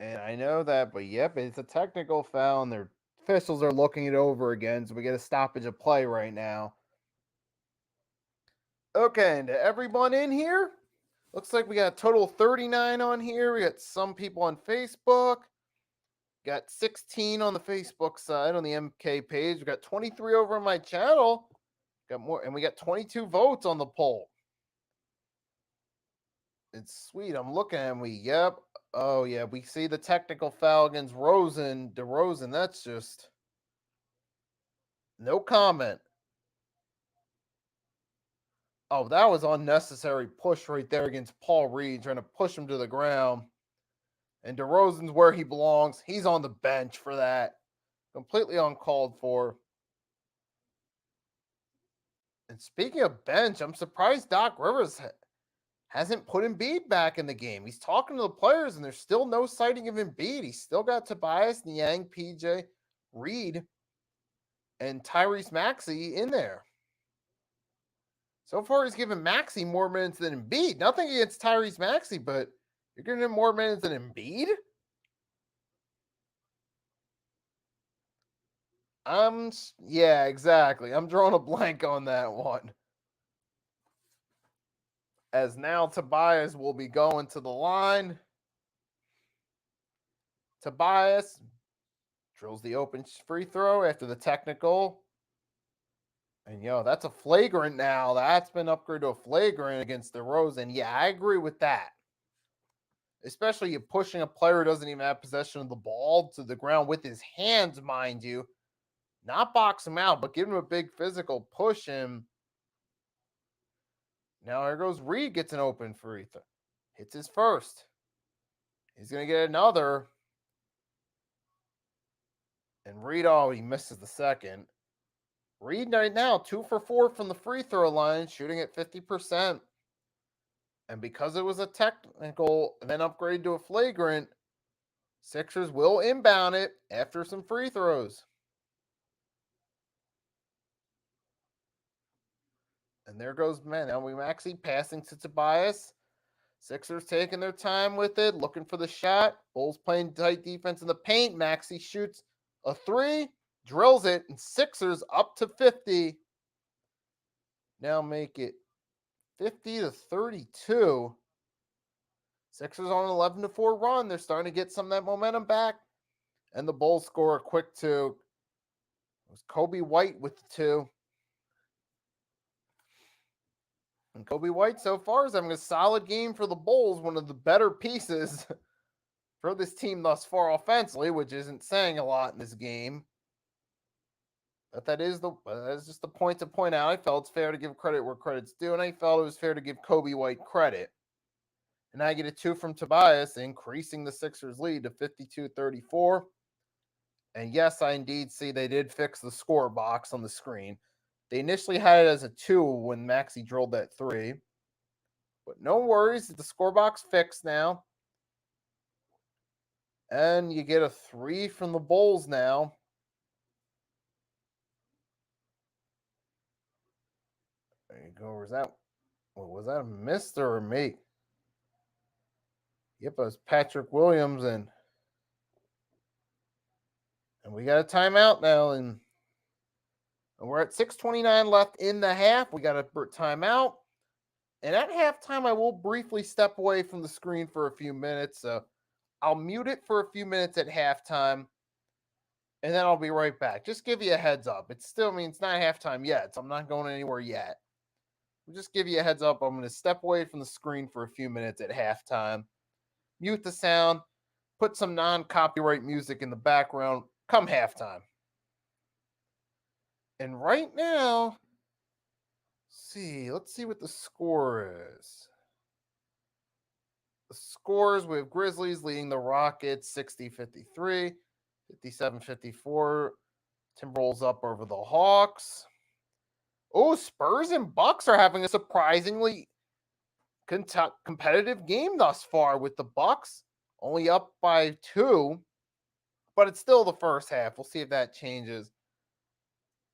Speaker 1: And I know that, but yep, it's a technical foul, and their officials are looking it over again, so we get a stoppage of play right now. Okay, and everyone in here, looks like we got a total of 39 on here. We got some people on Facebook. Got 16 on the Facebook side on the MK page. We got 23 over on my channel. Got more, and we got 22 votes on the poll. It's sweet. I'm looking and yep. Oh yeah, we see the technical foul against DeRozan. That's just no comment. Oh, that was unnecessary push right there against Paul Reed, trying to push him to the ground. And DeRozan's where he belongs. He's on the bench for that. Completely uncalled for. And speaking of bench, I'm surprised Doc Rivers hasn't put Embiid back in the game. He's talking to the players, and there's still no sighting of Embiid. He's still got Tobias, Niang, PJ, Reed, and Tyrese Maxey in there. So far, he's given Maxey more minutes than Embiid. Nothing against Tyrese Maxey, but you're giving him more minutes than Embiid? Yeah, exactly. I'm drawing a blank on that one. As now Tobias will be going to the line. Tobias drills the open free throw after the technical. And, that's a flagrant now. That's been upgraded to a flagrant against DeRozan. Yeah, I agree with that. Especially you pushing a player who doesn't even have possession of the ball to the ground with his hands, mind you. Not box him out, but give him a big physical, push him. Now here goes Reed, gets an open free throw. Hits his first. He's going to get another. And Reed, oh, he misses the second. Reed right now, 2 for 4 from the free throw line, shooting at 50%. And because it was a technical and then upgraded to a flagrant, Sixers will inbound it after some free throws. And there goes, man. Now Maxey passing to Tobias. Sixers taking their time with it, looking for the shot. Bulls playing tight defense in the paint. Maxey shoots a three, drills it, and Sixers up to 50. Now make it 50-32. Sixers on an 11-4 run. They're starting to get some of that momentum back. And the Bulls score a quick two. It was Kobe White with the two. And Kobe White so far is having a solid game for the Bulls, one of the better pieces for this team thus far offensively, which isn't saying a lot in this game. But that is just the point to point out. I felt it's fair to give credit where credit's due, and I felt it was fair to give Kobe White credit. And I get a two from Tobias, increasing the Sixers' lead to 52-34. And yes, I indeed see they did fix the score box on the screen. They initially had it as a 2 when Maxey drilled that 3. But no worries, the score box fixed now. And you get a 3 from the Bulls now. There you go. Was that a miss or a make? Yep, it was Patrick Williams, and we got a timeout now, and we're at 6:29 left in the half. We got a timeout. And at halftime, I will briefly step away from the screen for a few minutes. So I'll mute it for a few minutes at halftime, and then I'll be right back. Just give you a heads up. It's not halftime yet, so I'm not going anywhere yet. I'll just give you a heads up. I'm going to step away from the screen for a few minutes at halftime, mute the sound, put some non-copyright music in the background come halftime. And right now, let's see what the score is. The scores, we have Grizzlies leading the Rockets 60-53, 57-54. Timberwolves up over the Hawks. Oh, Spurs and Bucks are having a surprisingly competitive game thus far, with the Bucks only up by 2, but it's still the first half. We'll see if that changes.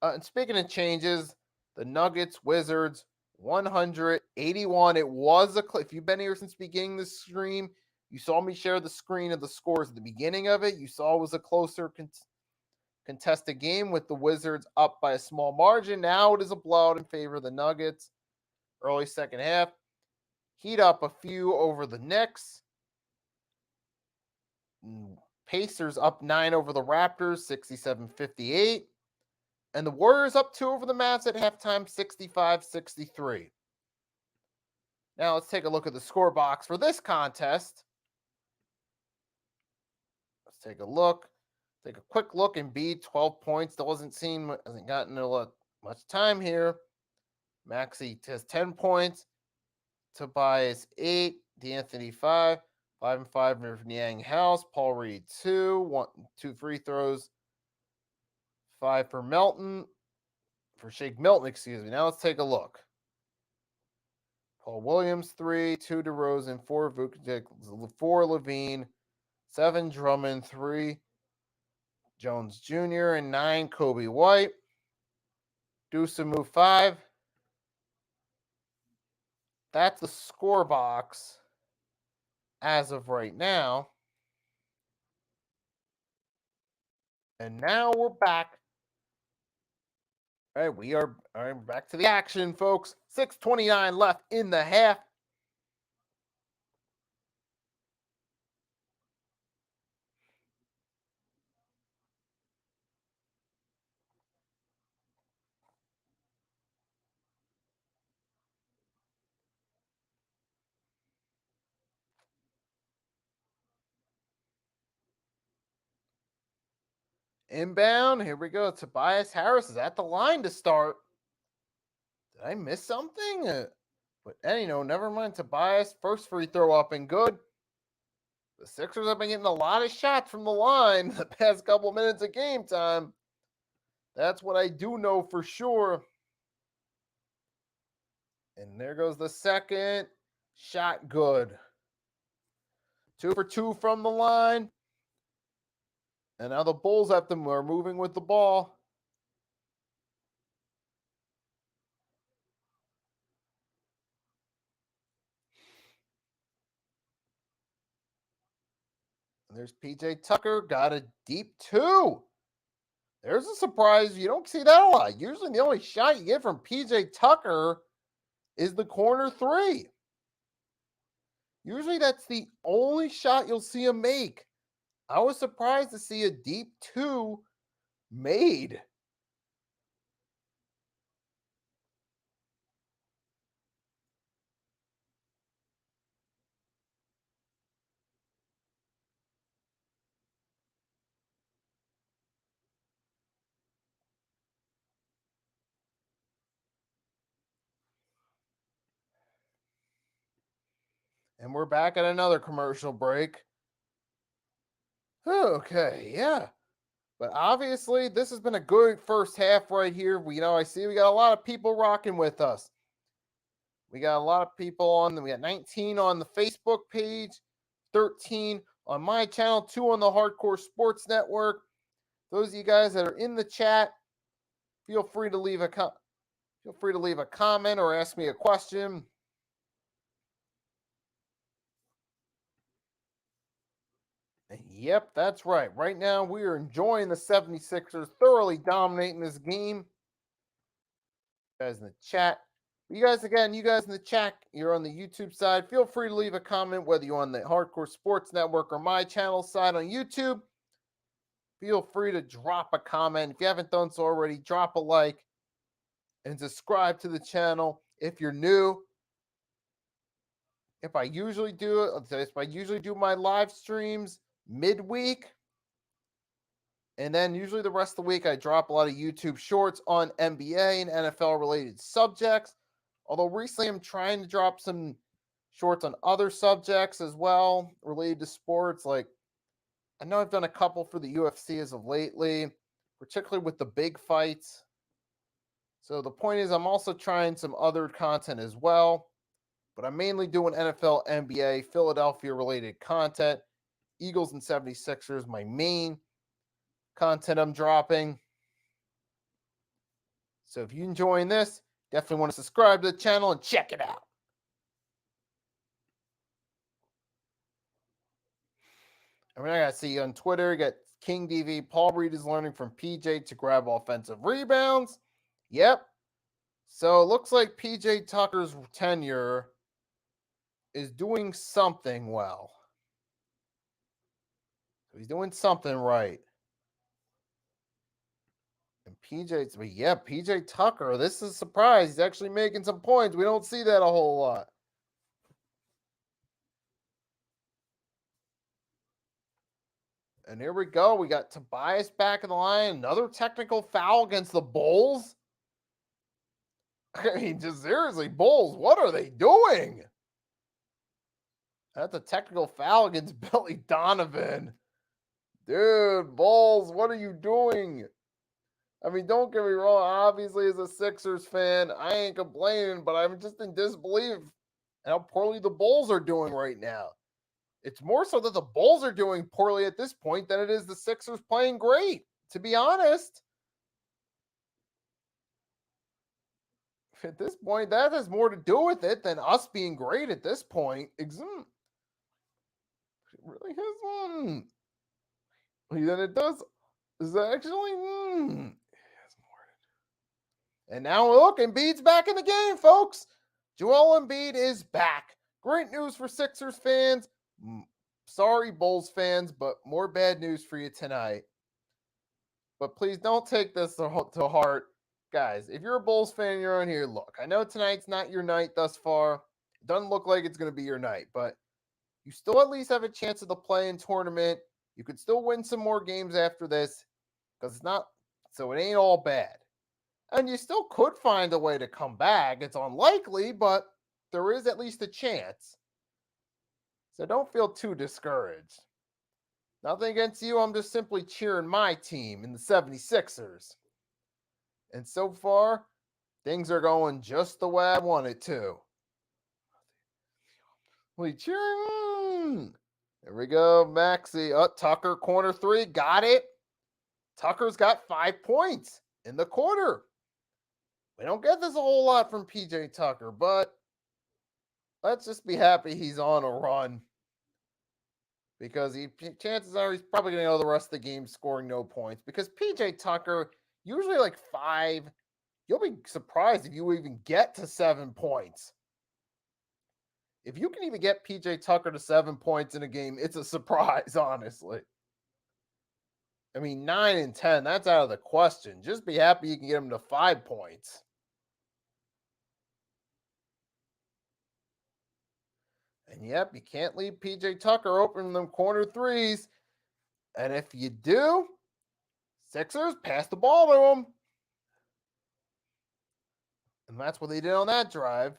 Speaker 1: And speaking of changes, the Nuggets, Wizards, 181. It was if you've been here since beginning the stream, you saw me share the screen of the scores at the beginning of it. You saw it was a closer contested game with the Wizards up by a small margin. Now it is a blowout in favor of the Nuggets. Early second half. Heat up a few over the Knicks. Pacers up 9 over the Raptors, 67-58. And the Warriors up 2 over the Mavs at halftime, 65-63. Now let's take a look at the score box for this contest. Let's take a look. Take a quick look. Embiid, 12 points. Hasn't gotten much time here. Maxey has 10 points. Tobias, 8. D'Anthony, 5. 5 and 5 for Niang House. Paul Reed, 2. 2 free throws. 5 for Milton. For Shake Milton, excuse me. Now let's take a look. Paul Williams, 3. 2 DeRozan, 4 Vucevic, 4 Levine, 7 Drummond, 3 Jones Jr., and 9 Kobe White. Dusamu, 5. That's the score box as of right now. And now we're back. All right, we are back to the action, folks. 6:29 left in the half. Inbound, here we go. Tobias Harris is at the line to start. Did I miss something? But never mind. Tobias, first free throw up and good. The Sixers have been getting a lot of shots from the line the past couple minutes of game time. That's what I do know for sure. And there goes the second shot. Good. 2 for 2 from the line. And now the Bulls are moving with the ball. And there's PJ Tucker, got a deep 2. There's a surprise. You don't see that a lot. Usually the only shot you get from PJ Tucker is the corner 3. Usually that's the only shot you'll see him make. I was surprised to see a deep 2 made. And we're back at another commercial break. Okay, yeah. But obviously, this has been a good first half right here. I see we got a lot of people rocking with us. We got a lot of people on. We got 19 on the Facebook page, 13 on my channel, 2 on the Hardcore Sports Network. Those of you guys that are in the chat, feel free to leave a comment or ask me a question. Yep, that's right. Right now, we are enjoying the 76ers thoroughly dominating this game. You guys in the chat. You guys in the chat, you're on the YouTube side. Feel free to leave a comment, whether you're on the Hardcore Sports Network or my channel side on YouTube. Feel free to drop a comment. If you haven't done so already, drop a like and subscribe to the channel if you're new. If I usually do my live streams midweek, and then usually the rest of the week I drop a lot of YouTube shorts on NBA and NFL related subjects. Although recently I'm trying to drop some shorts on other subjects as well related to sports. Like I know I've done a couple for the UFC as of lately, particularly with the big fights. So the point is I'm also trying some other content as well, but I'm mainly doing NFL, NBA, Philadelphia related content. Eagles and 76ers, my main content I'm dropping. So if you're enjoying this, definitely want to subscribe to the channel and check it out. I mean, I got to see you on Twitter. You got King DV. Paul Reed is learning from PJ to grab offensive rebounds. Yep. So it looks like PJ Tucker's tenure is doing something well. So he's doing something right. And PJ Tucker, this is a surprise. He's actually making some points. We don't see that a whole lot. And here we go. We got Tobias back in the line. Another technical foul against the Bulls. I mean, just seriously, Bulls, what are they doing? That's a technical foul against Billy Donovan. Dude, Bulls, what are you doing? I mean, don't get me wrong. Obviously, as a Sixers fan, I ain't complaining, but I'm just in disbelief how poorly the Bulls are doing right now. It's more so that the Bulls are doing poorly at this point than it is the Sixers playing great, to be honest. At this point, that has more to do with it than us being great at this point. It really has Then it does. Is actually And now look, Embiid's back in the game, folks. Joel Embiid is back. Great news for Sixers fans. Sorry, Bulls fans, but more bad news for you tonight. But please don't take this to heart. Guys, if you're a Bulls fan, you're on here. Look, I know tonight's not your night thus far. It doesn't look like it's going to be your night, but you still at least have a chance at the play-in tournament. You could still win some more games after this because it ain't all bad. And you still could find a way to come back. It's unlikely, but there is at least a chance. So don't feel too discouraged. Nothing against you. I'm just simply cheering my team in the 76ers. And so far, things are going just the way I want it to. We cheering. There we go, Maxi. Tucker, corner three. Got it. Tucker's got 5 points in the quarter. We don't get this a whole lot from PJ Tucker, but let's just be happy he's on a run because chances are he's probably going to go the rest of the game scoring no points because PJ Tucker, usually like 5, you'll be surprised if you even get to 7 points. If you can even get PJ Tucker to 7 points in a game, it's a surprise, honestly. I mean, 9 and 10, that's out of the question. Just be happy you can get him to 5 points. And yep, you can't leave PJ Tucker open them corner threes. And if you do, Sixers pass the ball to him. And that's what they did on that drive.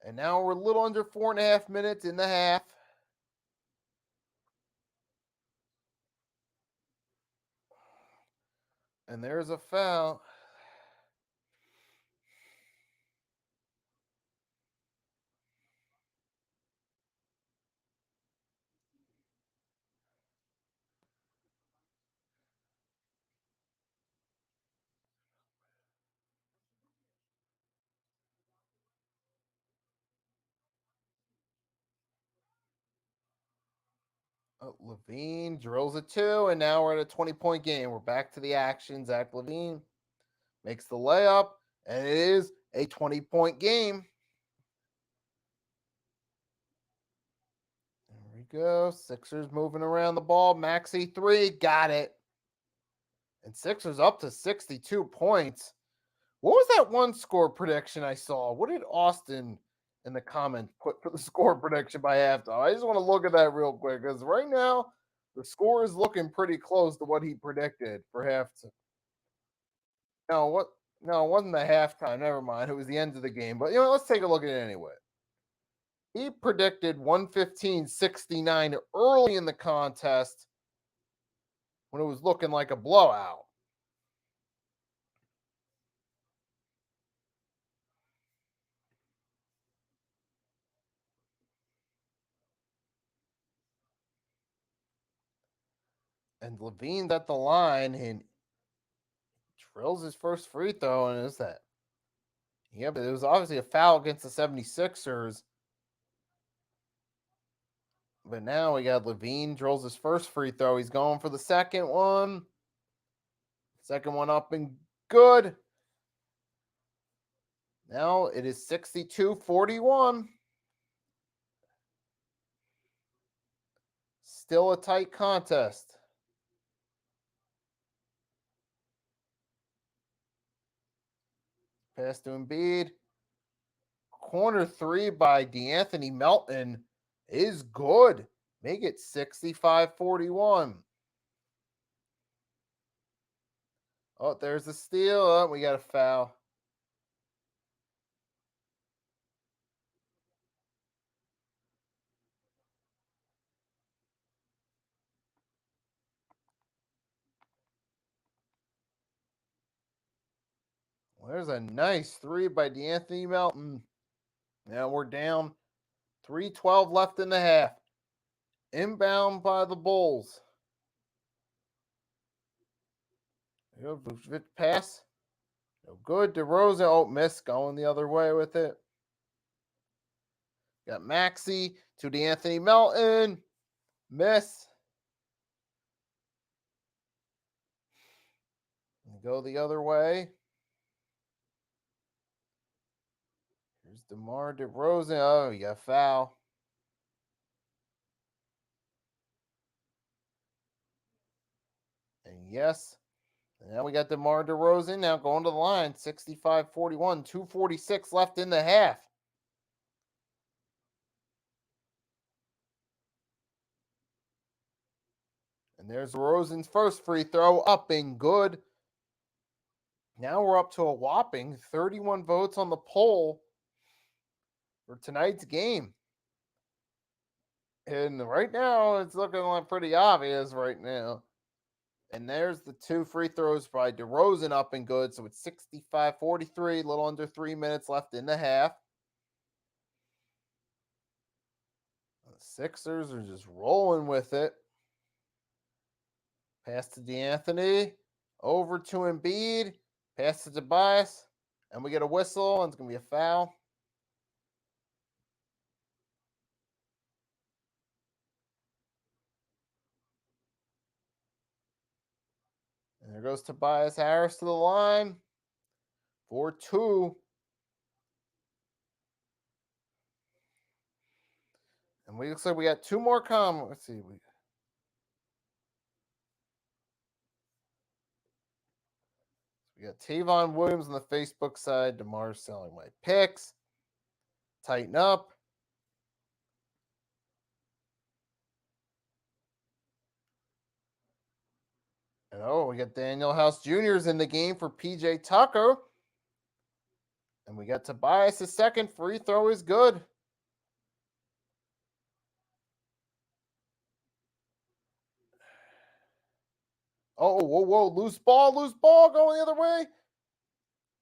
Speaker 1: And now we're a little under 4.5 minutes in the half. And there's a foul. LaVine drills a 2, and now we're at a 20-point game. We're back to the action. Zach LaVine makes the layup, and it is a 20-point game. There we go. Sixers moving around the ball. Maxi 3, got it. And Sixers up to 62 points. What was that one score prediction I saw? What did Austin in the comments put for the score prediction by halftime? I just want to look at that real quick because right now the score is looking pretty close to what he predicted for halftime. No, what? No, it wasn't the halftime. Never mind. It was the end of the game. But let's take a look at it anyway. He predicted 115-69 early in the contest when it was looking like a blowout. And LaVine's at the line and drills his first free throw, and is that? Yeah, but it was obviously a foul against the 76ers. But now we got LaVine drills his first free throw. He's going for the second one. Second one up and good. Now it is 62-41. Still a tight contest. Pass to Embiid. Corner three by DeAnthony Melton is good. Make it 65-41. Oh, there's a steal. Oh, we got a foul. Well, there's a nice three by DeAnthony Melton. Now we're down 3:12 left in the half. Inbound by the Bulls. Pass. No good. DeRozan. Oh, miss. Going the other way with it. Got Maxi to DeAnthony Melton. Miss. Go the other way. Here's DeMar DeRozan. Oh, you got foul. And yes. And now we got DeMar DeRozan now going to the line. 65-41. 2:46 left in the half. And there's DeRozan's first free throw up and good. Now we're up to a whopping 31 votes on the poll for tonight's game. And right now, it's looking like pretty obvious right now. And there's the 2 free throws by DeRozan up and good. So it's 65-43, a little under 3 minutes left in the half. The Sixers are just rolling with it. Pass to D'Anthony. Over to Embiid. Pass to Tobias. And we get a whistle, and it's going to be a foul. And there goes Tobias Harris to the line for 2. And we looks like we got 2 more come. Let's see. We got Tavon Williams on the Facebook side. DeMar's selling my picks. Tighten up. And we got Daniel House Jr.'s in the game for PJ Tucker. And we got Tobias' second free throw is good. Oh, whoa, loose ball going the other way.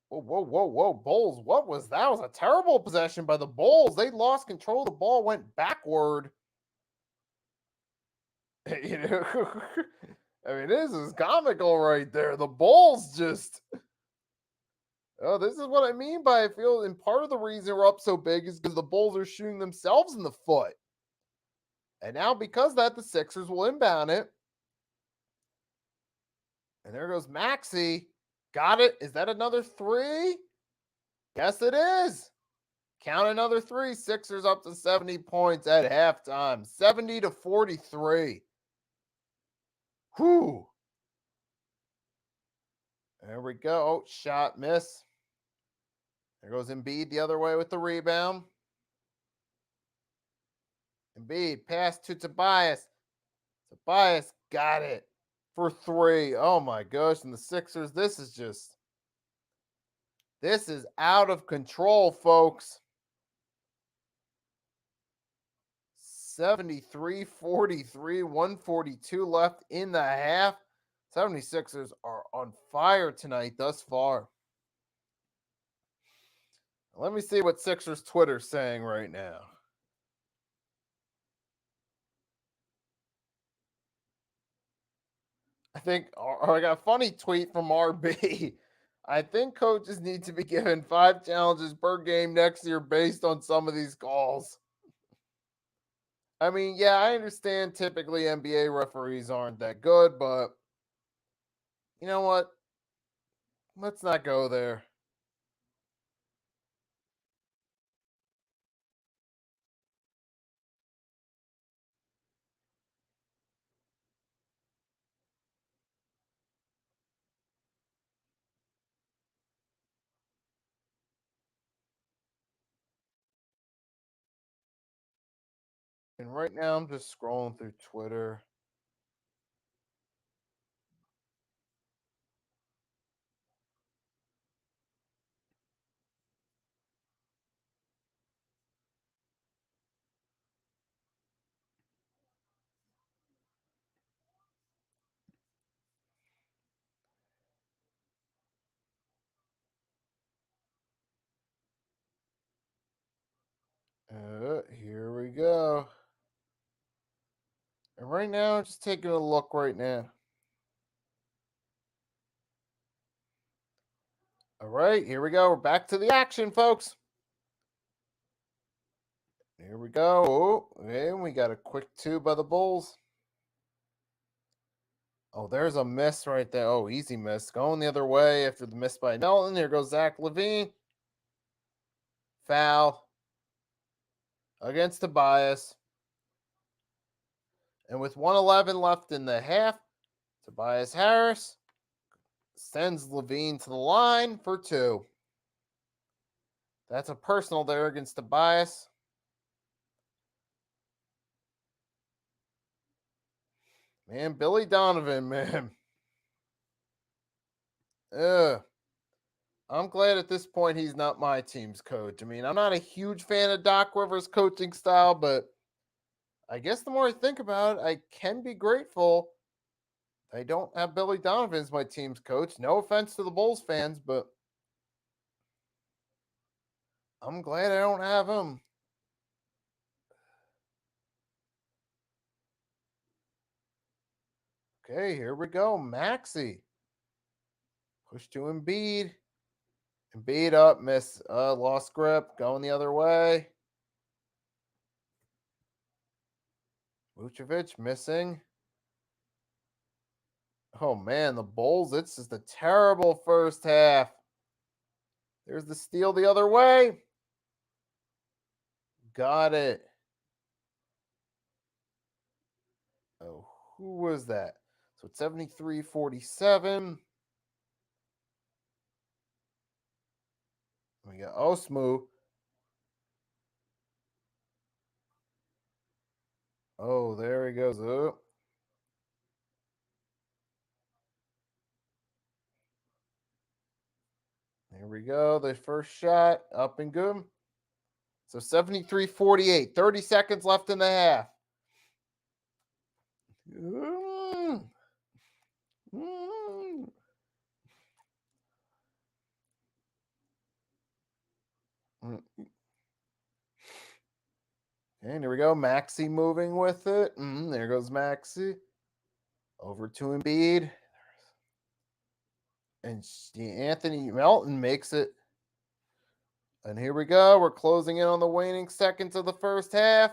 Speaker 1: Whoa, Bulls. What was that? Was a terrible possession by the Bulls. They lost control. The ball went backward. You know, I mean, this is comical right there. The Bulls just. Oh, this is what I mean by I feel, and part of the reason we're up so big is because the Bulls are shooting themselves in the foot. And now, because of that, the Sixers will inbound it. And there goes Maxey. Got it. Is that another 3? Yes, it is. Count another 3. Sixers up to 70 points at halftime. 70-43. Whew. There we go. Oh, shot miss. There goes Embiid the other way with the rebound. Embiid pass to Tobias. Tobias got it for 3. Oh my gosh. And the Sixers, this is out of control, folks. 73-43, 142 left in the half. 76ers are on fire tonight thus far. Let me see what Sixers Twitter's saying right now. I think I got a funny tweet from RB. I think coaches need to be given 5 challenges per game next year based on some of these calls. I mean, yeah, I understand typically NBA referees aren't that good, but you know what? Let's not go there. And right now, I'm just scrolling through Twitter. Here we go. And right now, just taking a look right now. All right, here we go. We're back to the action, folks. Here we go. And we got a quick 2 by the Bulls. Oh, there's a miss right there. Oh, easy miss. Going the other way after the miss by Melton. Here goes Zach LaVine. Foul against Tobias. And with 1:11 left in the half, Tobias Harris sends LaVine to the line for 2. That's a personal there against Tobias. Man, Billy Donovan, man. I'm glad at this point he's not my team's coach. I mean, I'm not a huge fan of Doc Rivers' coaching style, but I guess the more I think about it, I can be grateful I don't have Billy Donovan as my team's coach. No offense to the Bulls fans, but I'm glad I don't have him. Okay, here we go. Maxi. Push to Embiid. Embiid up, miss, lost grip, going the other way. Vucevic missing. Oh man, the Bulls, it's just a terrible first half. There's the steal the other way. Got it. Oh, who was that? So it's 73-47. We got Osmu. Oh, there he goes. Oh. Here we go. The first shot up and good. So 73-48. 30 seconds left in the half. Mm. Mm. Mm. And here we go. Maxi moving with it. There goes Maxi. Over to Embiid. And Anthony Melton makes it. And here we go. We're closing in on the waning seconds of the first half.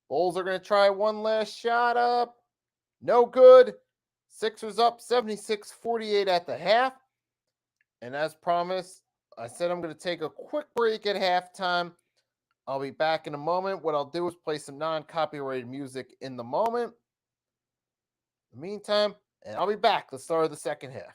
Speaker 1: Bulls are going to try one last shot up. No good. Sixers up 76-48 at the half. And as promised, I said I'm going to take a quick break at halftime. I'll be back in a moment. What I'll do is play some non-copyrighted music in the moment. In the meantime, and I'll be back at the start of the second half.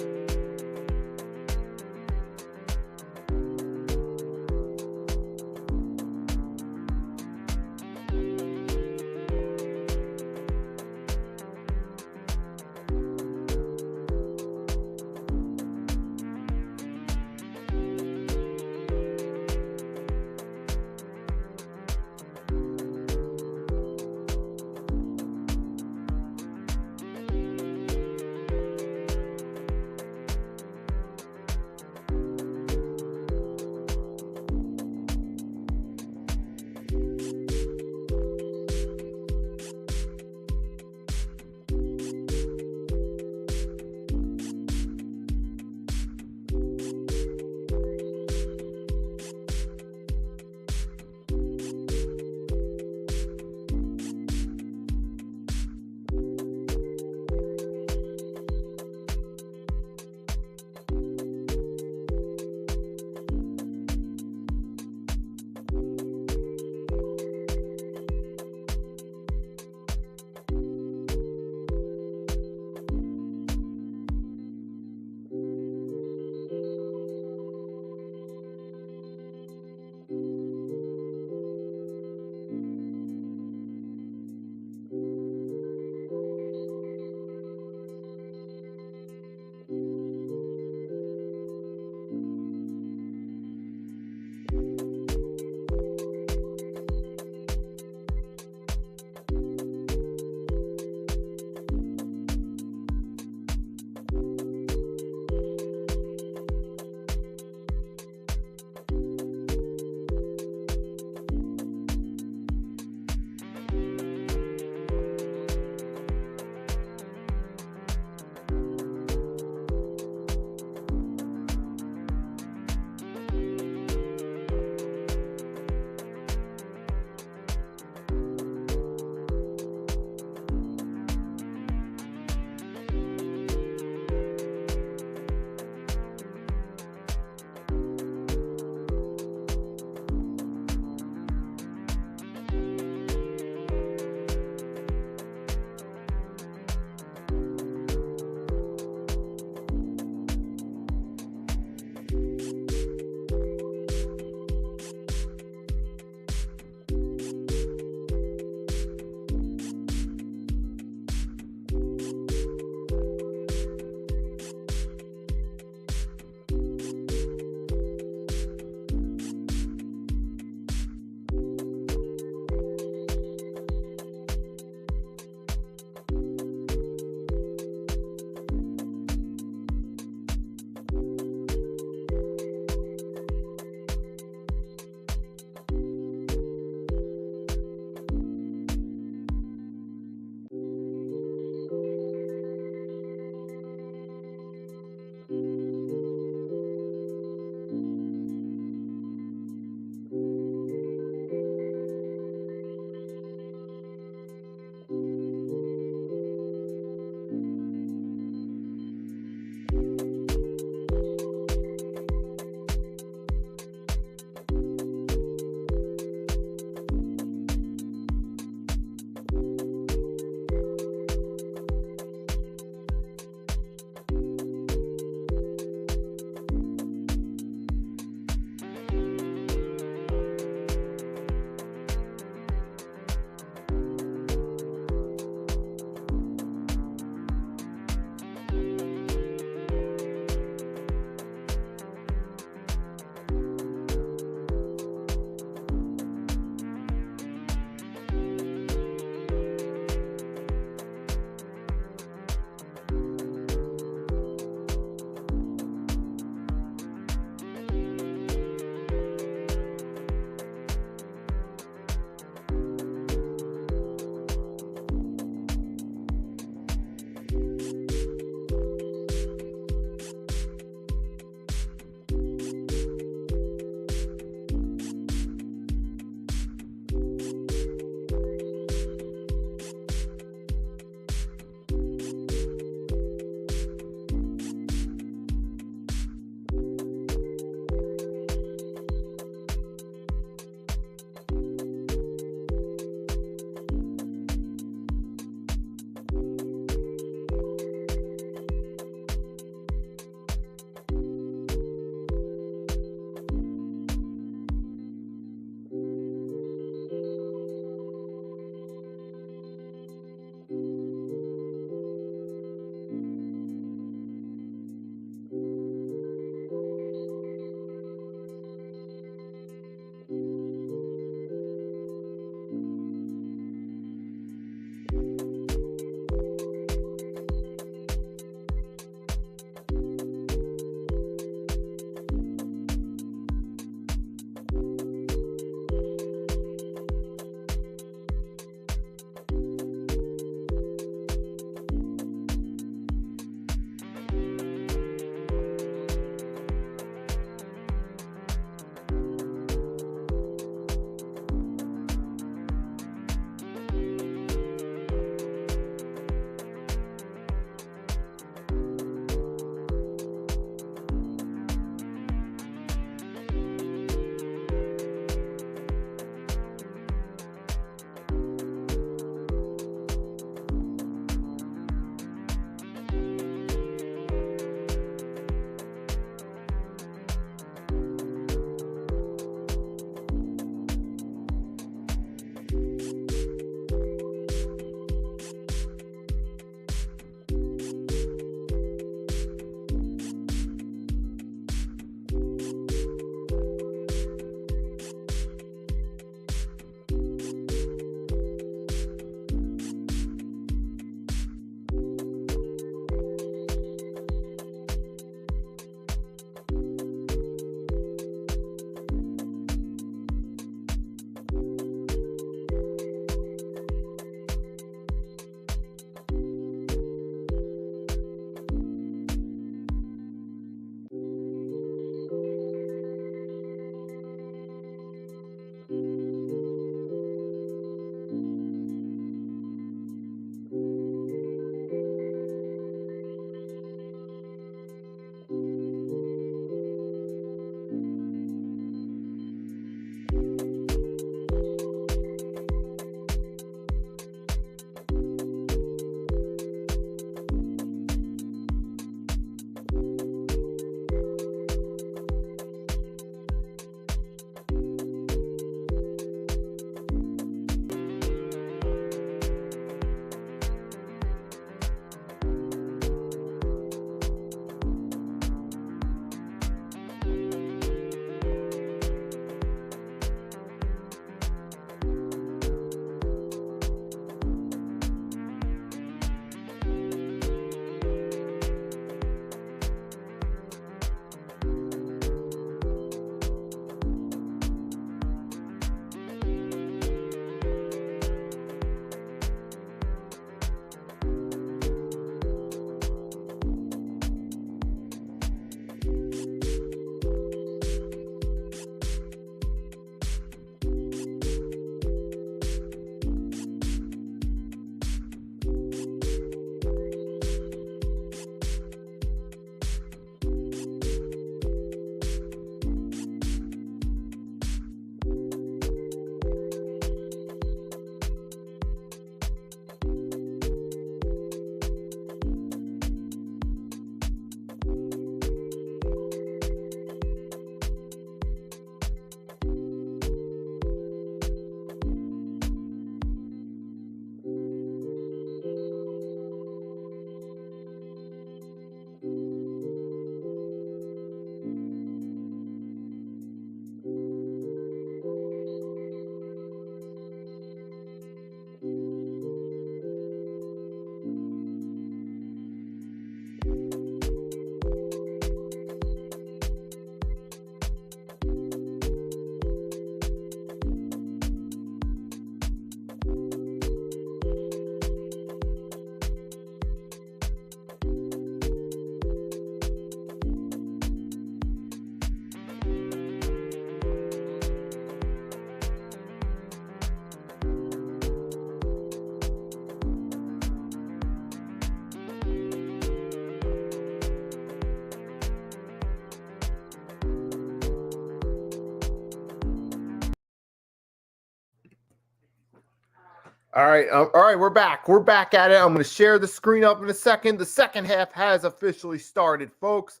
Speaker 1: All right, we're back. We're back at it. I'm going to share the screen up in a second. The second half has officially started, folks.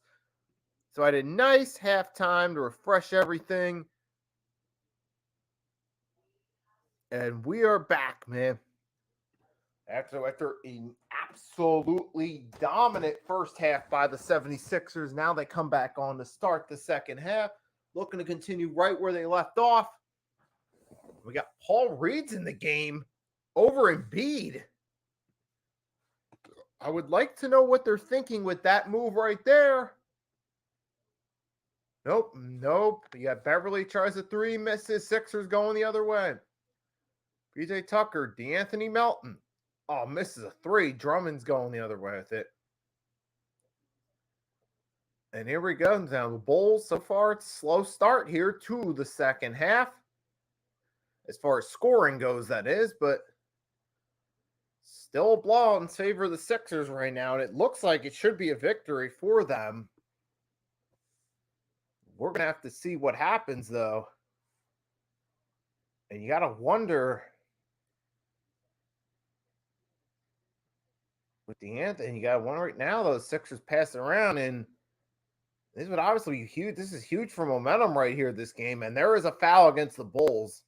Speaker 1: So I had a nice halftime to refresh everything. And we are back, man. After an absolutely dominant first half by the 76ers, now they come back on to start the second half, looking to continue right where they left off. We got Paul Reed's in the game over Embiid. I would like to know what they're thinking with that move right there. Nope. You got Beverly tries a three, misses. Sixers going the other way. PJ Tucker, DeAnthony Melton. Oh, misses a three. Drummond's going the other way with it. And here we go. Now the Bulls, so far, it's a slow start here to the second half. As far as scoring goes, that is, but still a blowout in favor of the Sixers right now. And it looks like it should be a victory for them. We're going to have to see what happens, though. And you got to wonder with DeAnthony, you got one right now, those Sixers passing around, and this would obviously be huge. This is huge for momentum right here, this game. And there is a foul against the Bulls.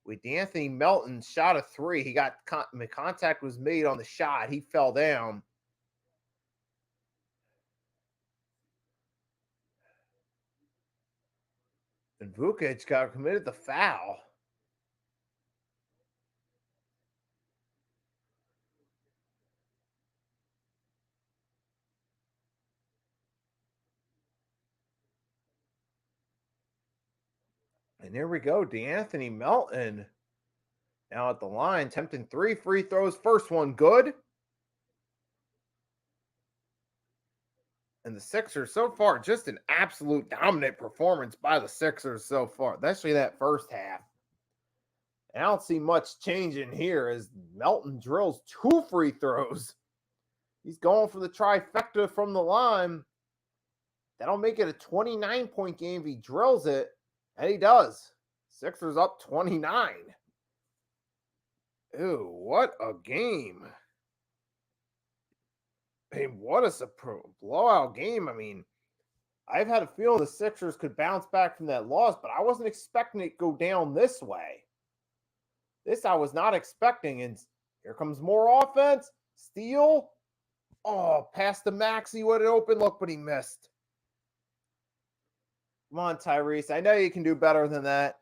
Speaker 1: With DeAnthony Melton shot a three. He got contact was made on the shot. He fell down. And Vukic got committed the foul. And there we go. DeAnthony Melton now at the line, attempting 3 free throws. First one good. And the Sixers so far, just an absolute dominant performance by the Sixers so far, especially that first half. I don't see much change in here as Melton drills 2 free throws. He's going for the trifecta from the line. That'll make it a 29-point game if he drills it. And he does. Sixers up 29. Ew, what a game. Hey, what a blowout game. I mean, I've had a feeling the Sixers could bounce back from that loss, but I wasn't expecting it to go down this way. This I was not expecting. And here comes more offense. Steal. Oh, past the Maxey. What an open look, but he missed. Come on, Tyrese. I know you can do better than that.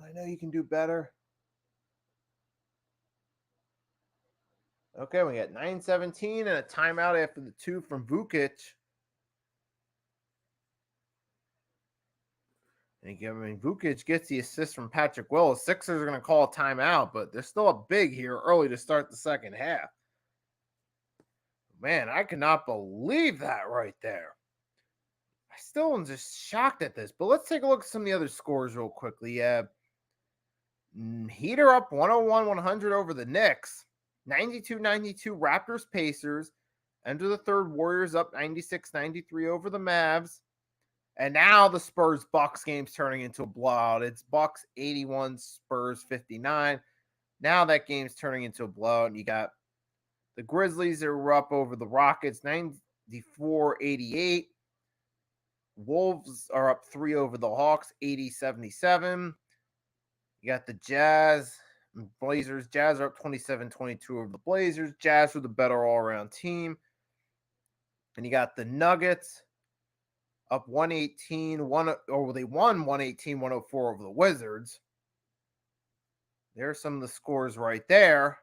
Speaker 1: I know you can do better. Okay, we got 9:17 and a timeout after the 2 from Vukic. And again, Vukic gets the assist from Patrick Willis. Sixers are going to call a timeout, but they're still up big here early to start the second half. Man, I cannot believe that right there. I still am just shocked at this, but let's take a look at some of the other scores real quickly. Heat are up 101-100 over the Knicks. 92-92 Raptors Pacers. Enter the third, Warriors up 96-93 over the Mavs. And now the Spurs Bucks game's turning into a blowout. It's Bucks 81, Spurs 59. Now that game's turning into a blowout. You got the Grizzlies that were up over the Rockets 94-88. Wolves are up 3 over the Hawks 80-77. You got the Jazz and Blazers. Jazz are up 27-22 over the Blazers. Jazz are the better all-around team. And you got the Nuggets up 118, they won 118-104 over the Wizards. There's some of the scores right there.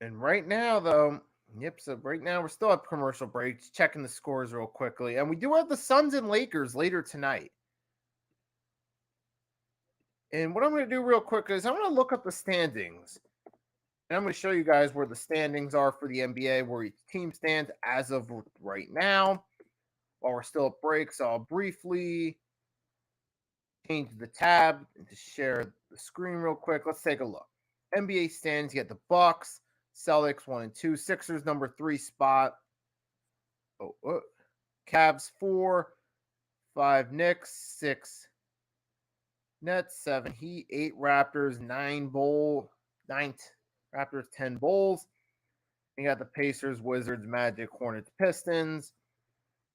Speaker 1: And right now, though, so right now we're still at commercial breaks, checking the scores real quickly. And we do have the Suns and Lakers later tonight. And what I'm going to do real quick is I'm going to look up the standings. And I'm going to show you guys where the standings are for the NBA, where each team stands as of right now. While we're still at break, so I'll briefly change the tab and to share the screen real quick. Let's take a look. NBA standings, you get the Bucks, Celtics 1 and 2, Sixers number 3 spot, Cavs 4, 5 Knicks, 6 Nets, 7 Heat, 8 Raptors, 9 Raptors, 10 Bulls. You got the Pacers, Wizards, Magic, Hornets, Pistons.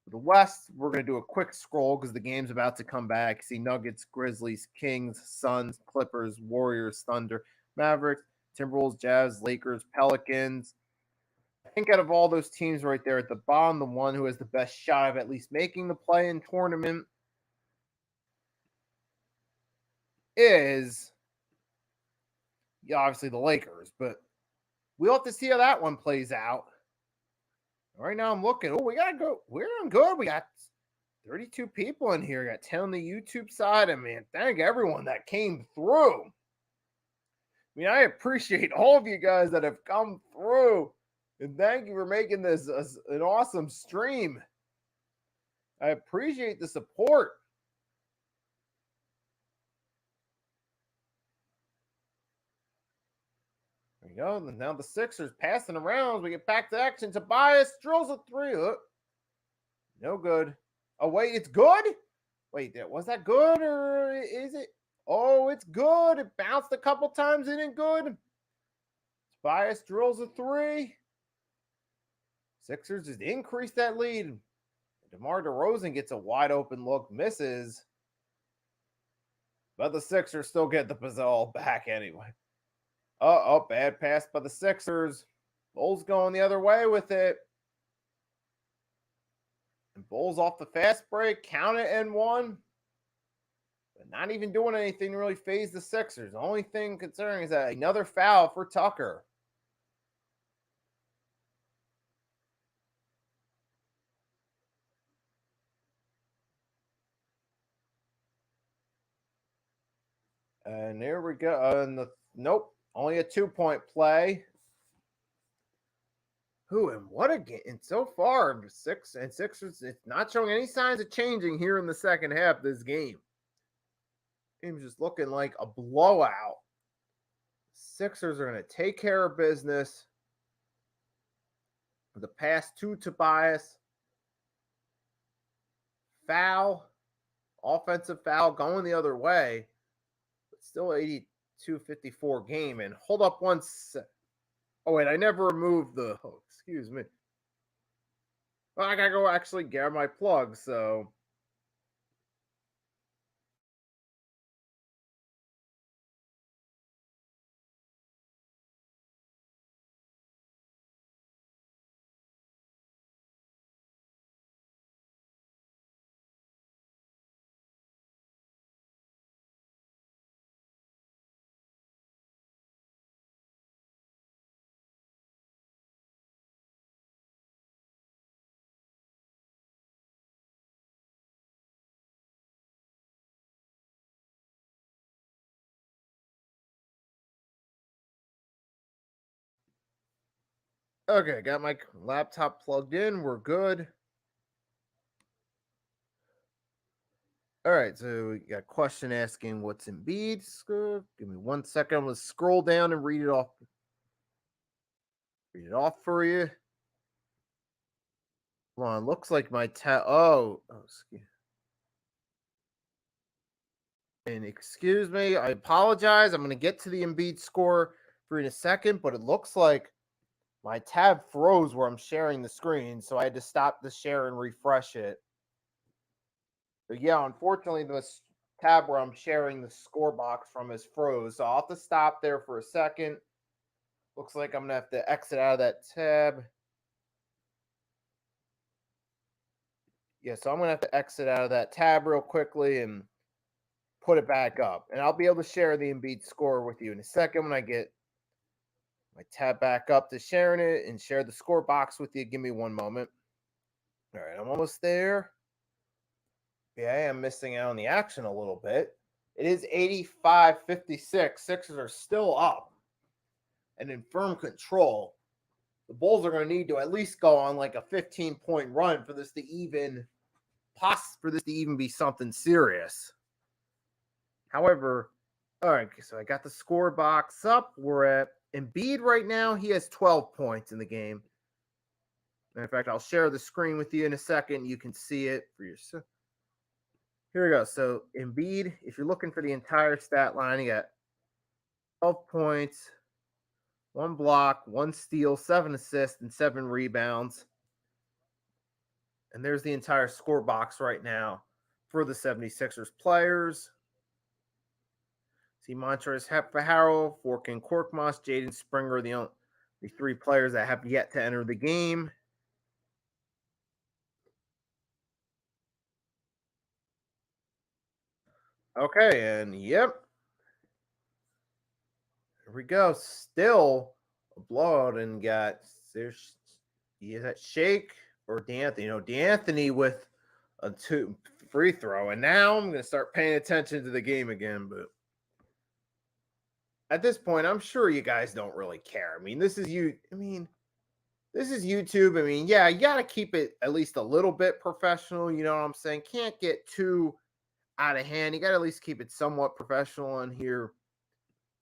Speaker 1: For the West, we're going to do a quick scroll because the game's about to come back. See Nuggets, Grizzlies, Kings, Suns, Clippers, Warriors, Thunder, Mavericks, Timberwolves, Jazz, Lakers, Pelicans. I think out of all those teams right there at the bottom, the one who has the best shot of at least making the play-in tournament is obviously the Lakers, but we'll have to see how that one plays out. Right now I'm looking. Oh, we got to go. We're doing good. We got 32 people in here. Got 10 on the YouTube side. And man, thank everyone that came through. I mean, I appreciate all of you guys that have come through. And thank you for making this an awesome stream. I appreciate the support. There we go. And now the Sixers passing around as we get back to action. Tobias drills a 3. No good. Oh, wait, it's good? Wait, was that good or is it? Oh, it's good. It bounced a couple times. It ain't good. Tobias drills a 3. Sixers just increased that lead. DeMar DeRozan gets a wide open look, misses. But the Sixers still get the ball back anyway. Oh, bad pass by the Sixers. Bulls going the other way with it. And Bulls off the fast break. Count it and 1. But not even doing anything to really phase the Sixers. The only thing concerning is that another foul for Tucker. And there we go. Nope. Only a 2-point play. And what a game. And so far, Sixers, it's not showing any signs of changing here in the second half of this game. Game's just looking like a blowout. Sixers are going to take care of business. The pass to Tobias. Foul. Offensive foul going the other way. But still 82-54 game. And hold up one sec. Oh, wait, I never removed the... Oh, excuse me. Well, I got to go actually grab my plug, so... Okay, got my laptop plugged in. We're good. All right, so we got a question asking what's Embiid's. Give me 1 second. I'm going to scroll down and read it off. Read it off for you. Hold on, looks like my excuse. And excuse me, I apologize. I'm going to get to the Embiid score for in a second, but it looks like my tab froze where I'm sharing the screen, so I had to stop the share and refresh it. But yeah, unfortunately, the tab where I'm sharing the score box from is froze, so I'll have to stop there for a second. Looks like I'm going to have to exit out of that tab. Yeah, so I'm going to have to exit out of that tab real quickly and put it back up. And I'll be able to share the Embiid score with you in a second when I get my tab back up to sharing it and share the score box with you. Give me 1 moment. All right, I'm almost there. Yeah, I am missing out on the action a little bit. It is 85-56. Sixers are still up and in firm control. The Bulls are going to need to at least go on like a 15-point run for this to even be something serious. However, all right, so I got the score box up. We're at Embiid right now. He has 12 points in the game. In fact, I'll share the screen with you in a second. You can see it for yourself. Here we go. So Embiid, if you're looking for the entire stat line, you got 12 points, 1 block, 1 steal, 7 assists, and 7 rebounds. And there's the entire score box right now for the 76ers players. See Montrezl Harrell, Furkan Korkmaz, Jaden Springer, the 3 players that have yet to enter the game. Okay, and yep. Here we go. Still a blowout, and is that Shake or D'Anthony? D'Anthony with a 2 free throw. And now I'm gonna start paying attention to the game again, but at this point, I'm sure you guys don't really care. This is YouTube. Yeah, you gotta keep it at least a little bit professional. You know what I'm saying? Can't get too out of hand. You gotta at least keep it somewhat professional in here.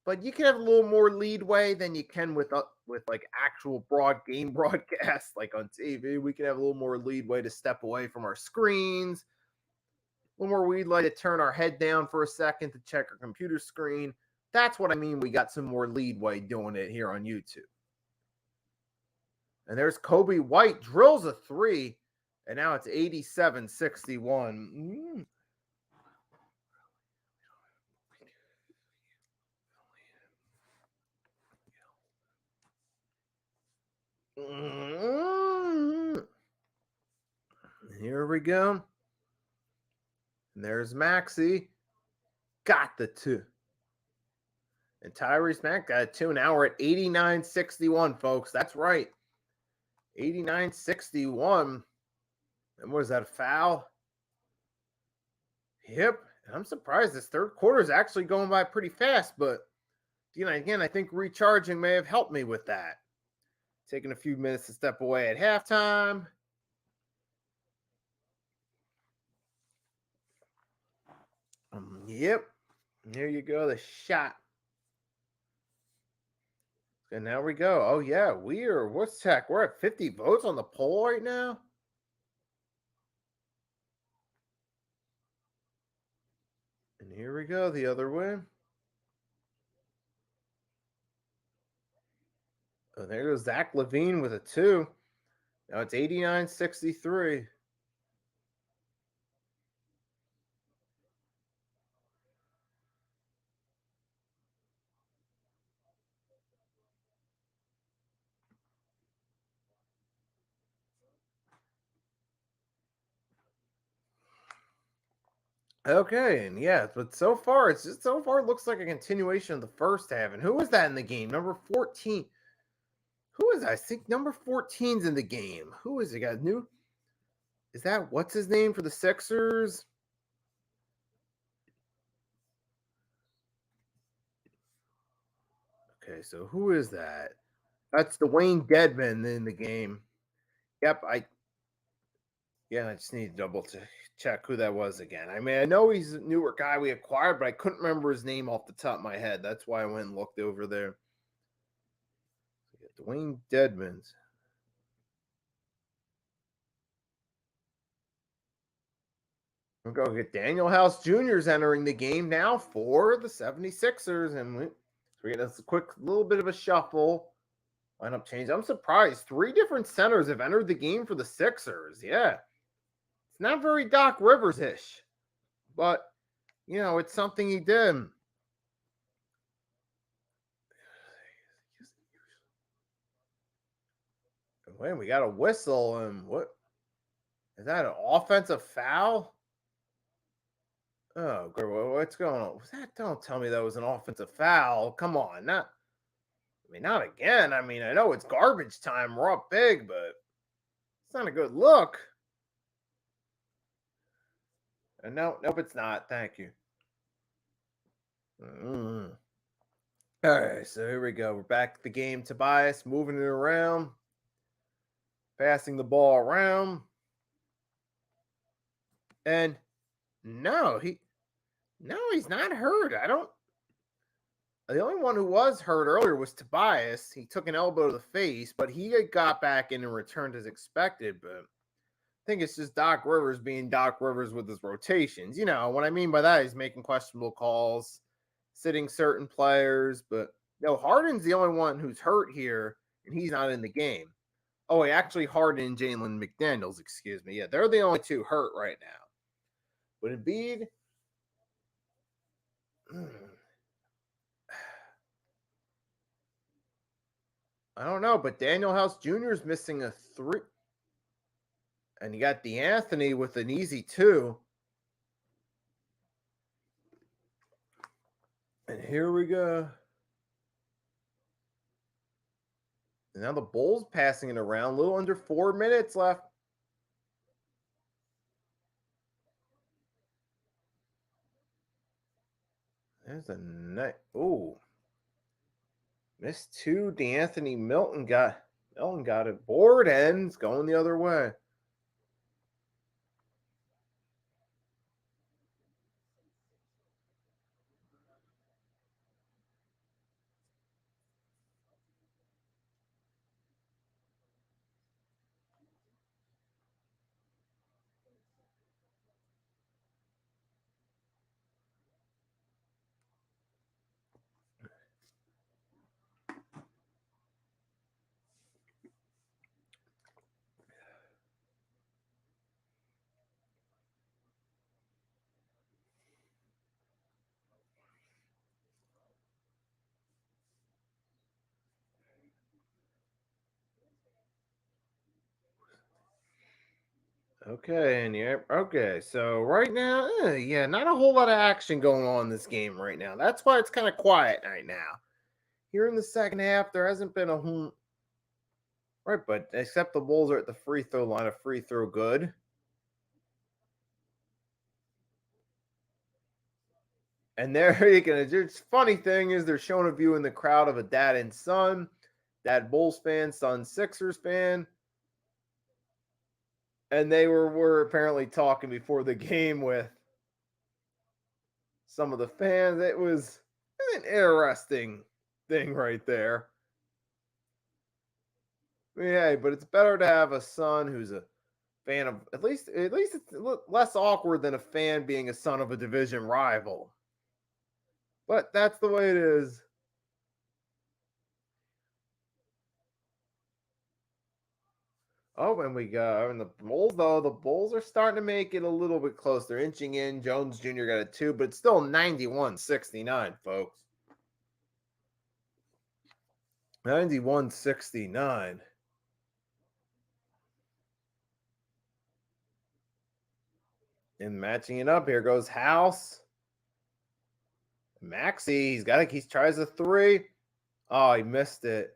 Speaker 1: But you can have a little more leadway than you can with like actual game broadcasts, like on TV. We can have a little more leadway to step away from our screens. A little more leadway to turn our head down for a second to check our computer screen. That's what I mean. We got some more leadway doing it here on YouTube. And there's Kobe White, drills a 3, and now it's 87-61. Here we go. And there's Maxey. Got the 2. And Tyrese Mack got a 2. Now we're at 89-61, folks. That's right. 89-61. And what is that, a foul? Yep. I'm surprised this third quarter is actually going by pretty fast, but again, I think recharging may have helped me with that. Taking a few minutes to step away at halftime. Yep. Here you go, the shot. And now we go. Oh, yeah, what's heck? We're at 50 votes on the poll right now. And here we go, the other way. Oh, there goes Zach LaVine with a 2. Now it's 89-63. Okay, and yeah, but so far it looks like a continuation of the first half. And who was that in the game? Number 14. Who is that? I think number 14's in the game. Who is it? Got new? Is that what's his name for the Sixers? Okay, so who is that? That's Dwayne Dedman in the game. Yep, I just need to double check who that was again. I know he's a newer guy we acquired, but I couldn't remember his name off the top of my head. That's why I went and looked over there. Dwayne Dedmans. We'll go get Daniel House Jr. is entering the game now for the 76ers. And we get a quick little bit of a shuffle. Lineup change. I'm surprised. 3 different centers have entered the game for the Sixers. Yeah. It's not very Doc Rivers-ish. But, it's something he did. Wait, we got a whistle. And what? Is that an offensive foul? Oh, what's going on? Don't tell me that was an offensive foul. Come on. Not again. I know it's garbage time. We're up big, but it's not a good look. And nope, it's not. Thank you. All right, so here we go. We're back at the game. Tobias moving it around, passing the ball around. And no, he's not hurt. I don't The only one who was hurt earlier was Tobias. He took an elbow to the face, but he got back in and returned as expected. But I think it's just Doc Rivers being Doc Rivers with his rotations. You know, what I mean by that, he's making questionable calls, sitting certain players. But no, Harden's the only one who's hurt here, and he's not in the game. Oh, wait, actually, Harden and Jalen McDaniels, excuse me. Yeah, they're the only two hurt right now. But Embiid, I don't know, but Daniel House Jr. is missing a 3. And you got DeAnthony with an easy 2. And here we go. And now the Bulls passing it around. A little under 4 minutes left. There's a nice. Ooh. Missed 2. DeAnthony Milton got it. Board ends going the other way. Okay, and yeah, okay. So right now, yeah, not a whole lot of action going on in this game right now. That's why it's kind of quiet right now. Here in the second half, there hasn't been a whole right, but except the Bulls are at the free throw line, a free throw good. And there you can. Just funny thing is, they're showing a view in the crowd of a dad and son, dad Bulls fan, son Sixers fan, and they were apparently talking before the game with some of the fans. It was an interesting thing right there. Yeah, but it's better to have a son who's a fan of at least it's less awkward than a fan being a son of a division rival. But that's the way it is. Oh, and we go and the Bulls though. The Bulls are starting to make it a little bit close. They're inching in. Jones Jr. got a 2, but it's still 91-69, folks. 91-69. And matching it up, here goes House. Maxey, he tries a 3. Oh, he missed it.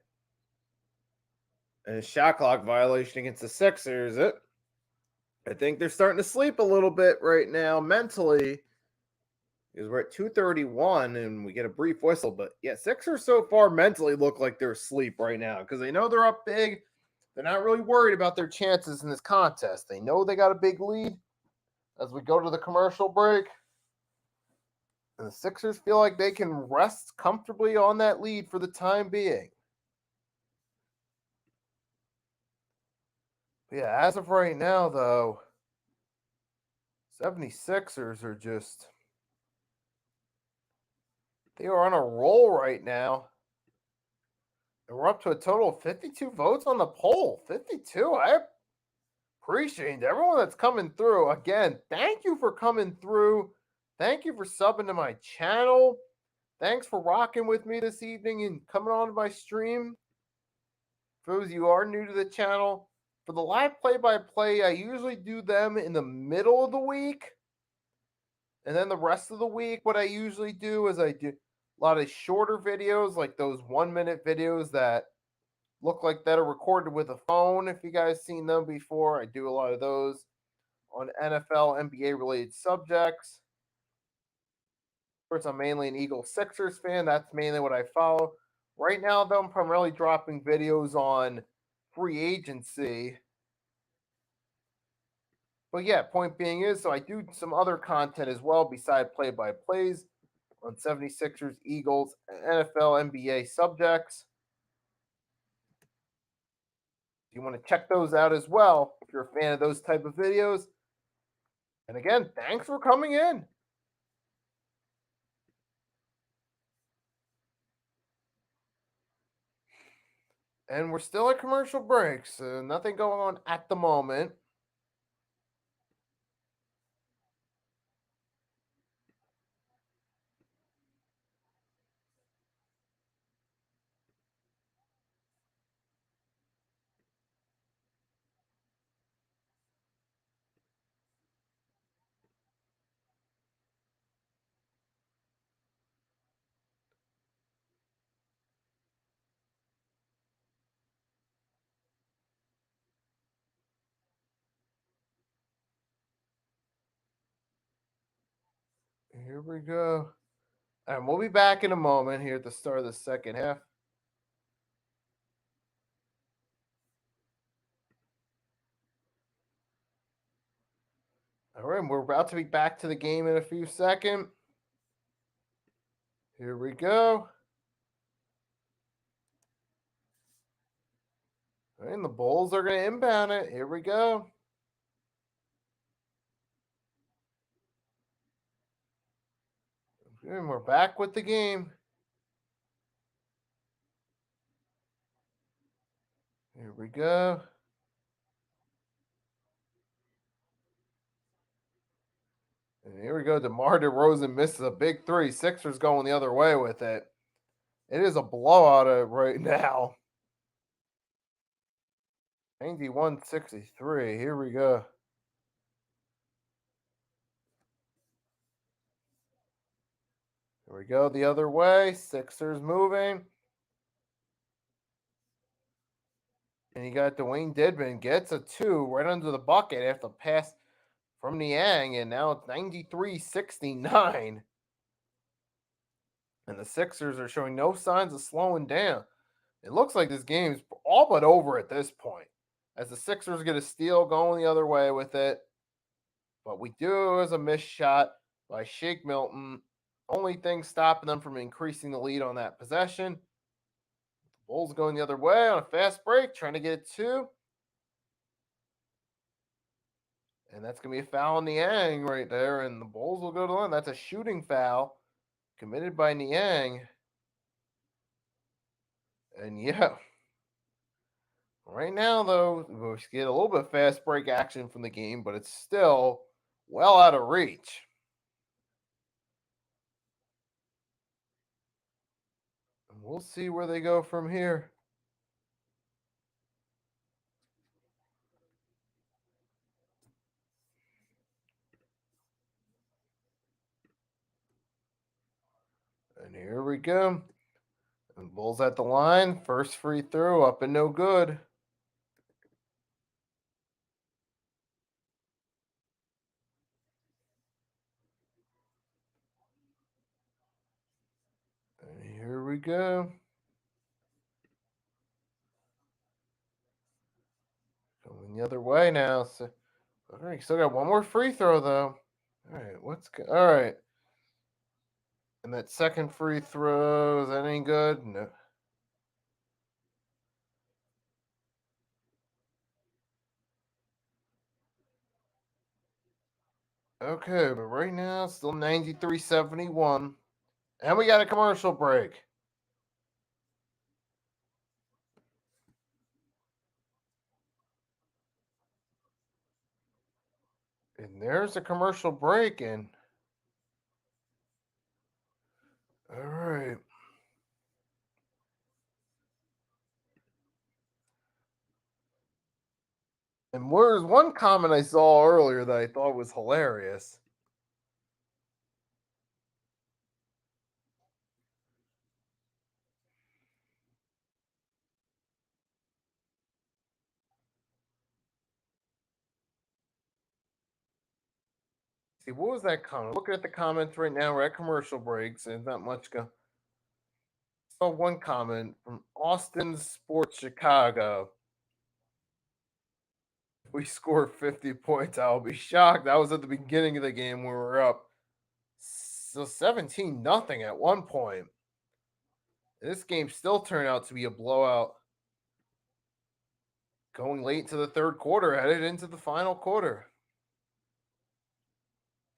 Speaker 1: And a shot clock violation against the Sixers. I think they're starting to sleep a little bit right now mentally. Because we're at 2:31 and we get a brief whistle. But yeah, Sixers so far mentally look like they're asleep right now. Because they know they're up big. They're not really worried about their chances in this contest. They know they got a big lead as we go to the commercial break. And the Sixers feel like they can rest comfortably on that lead for the time being. But yeah, as of right now, though, 76ers are just. They are on a roll right now. And we're up to a total of 52 votes on the poll. 52. I appreciate everyone that's coming through. Again, thank you for coming through. Thank you for subbing to my channel. Thanks for rocking with me this evening and coming on to my stream. For those of you who are new to the channel, for the live play-by-play, I usually do them in the middle of the week. And then the rest of the week, what I usually do is I do a lot of shorter videos, like those 1-minute videos that look like that are recorded with a phone. If you guys seen them before, I do a lot of those on NFL, NBA related subjects. Of course, I'm mainly an Eagles Sixers fan. That's mainly what I follow. Right now, though, I'm primarily dropping videos on free agency. But yeah, point being is, so I do some other content as well beside play-by-plays. on 76ers, Eagles, NFL, NBA subjects. If you want to check those out as well, if you're a fan of those type of videos. And again, thanks for coming in. And we're still at commercial break, so nothing going on at the moment. Here we go. And we'll be back in a moment here at the start of the second half. All right, we're about to be back to the game in a few seconds. Here we go. And the Bulls are going to inbound it. Here we go. And we're back with the game. Here we go. And here we go. DeMar DeRozan misses a big three. Sixers going the other way with it. It is a blowout right now. 91-63. Here we go. Here we go the other way. Sixers moving. And you got Dwayne Dedmon gets a two right under the bucket after the pass from Niang. And now it's 93-69. And the Sixers are showing no signs of slowing down. It looks like this game's all but over at this point, as the Sixers get a steal going the other way with it. But we do as a missed shot by Shake Milton. Only thing stopping them from increasing the lead on that possession. The Bulls going the other way on a fast break, trying to get it two. And that's going to be a foul on Niang right there. And the Bulls will go to the line. That's a shooting foul committed by Niang. And yeah, right now, though, we get a little bit of fast break action from the game, but it's still well out of reach. And we'll see where they go from here. And here we go. And Bulls at the line. First free throw up and no good. And here we go. Going the other way now. So, all right, still got one more free throw though. All right, what's good? All right. And that second free throw, is that any good? No. Okay, but right now, still 93-71. And we got a commercial break. And there's a commercial break. And all right. And where's one comment I saw earlier that I thought was hilarious? See, what was that comment? Looking at the comments right now, we're at commercial breaks, and not much go. Saw one comment from Austin Sports Chicago. If we score 50 points, I'll be shocked. That was at the beginning of the game when we were up so 17-0 at one point. This game still turned out to be a blowout. Going late into the third quarter, headed into the final quarter.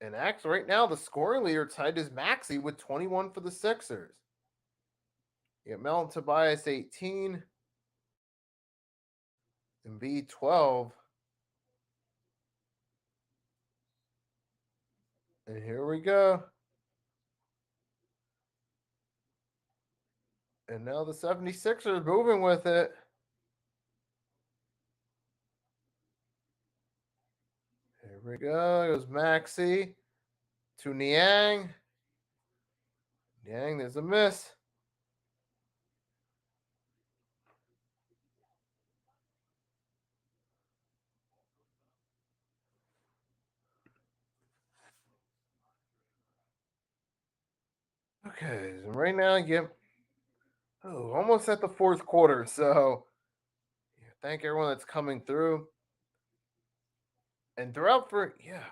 Speaker 1: And actually, right now, the scoring leader tied is Maxey with 21 for the Sixers. You got Melton Tobias 18, Embiid 12. And here we go. And now the 76ers moving with it. Here we go. It goes Maxey to Niang. Niang, there's a miss. Okay, so right now you get almost at the fourth quarter. So thank everyone that's coming through. And throughout But you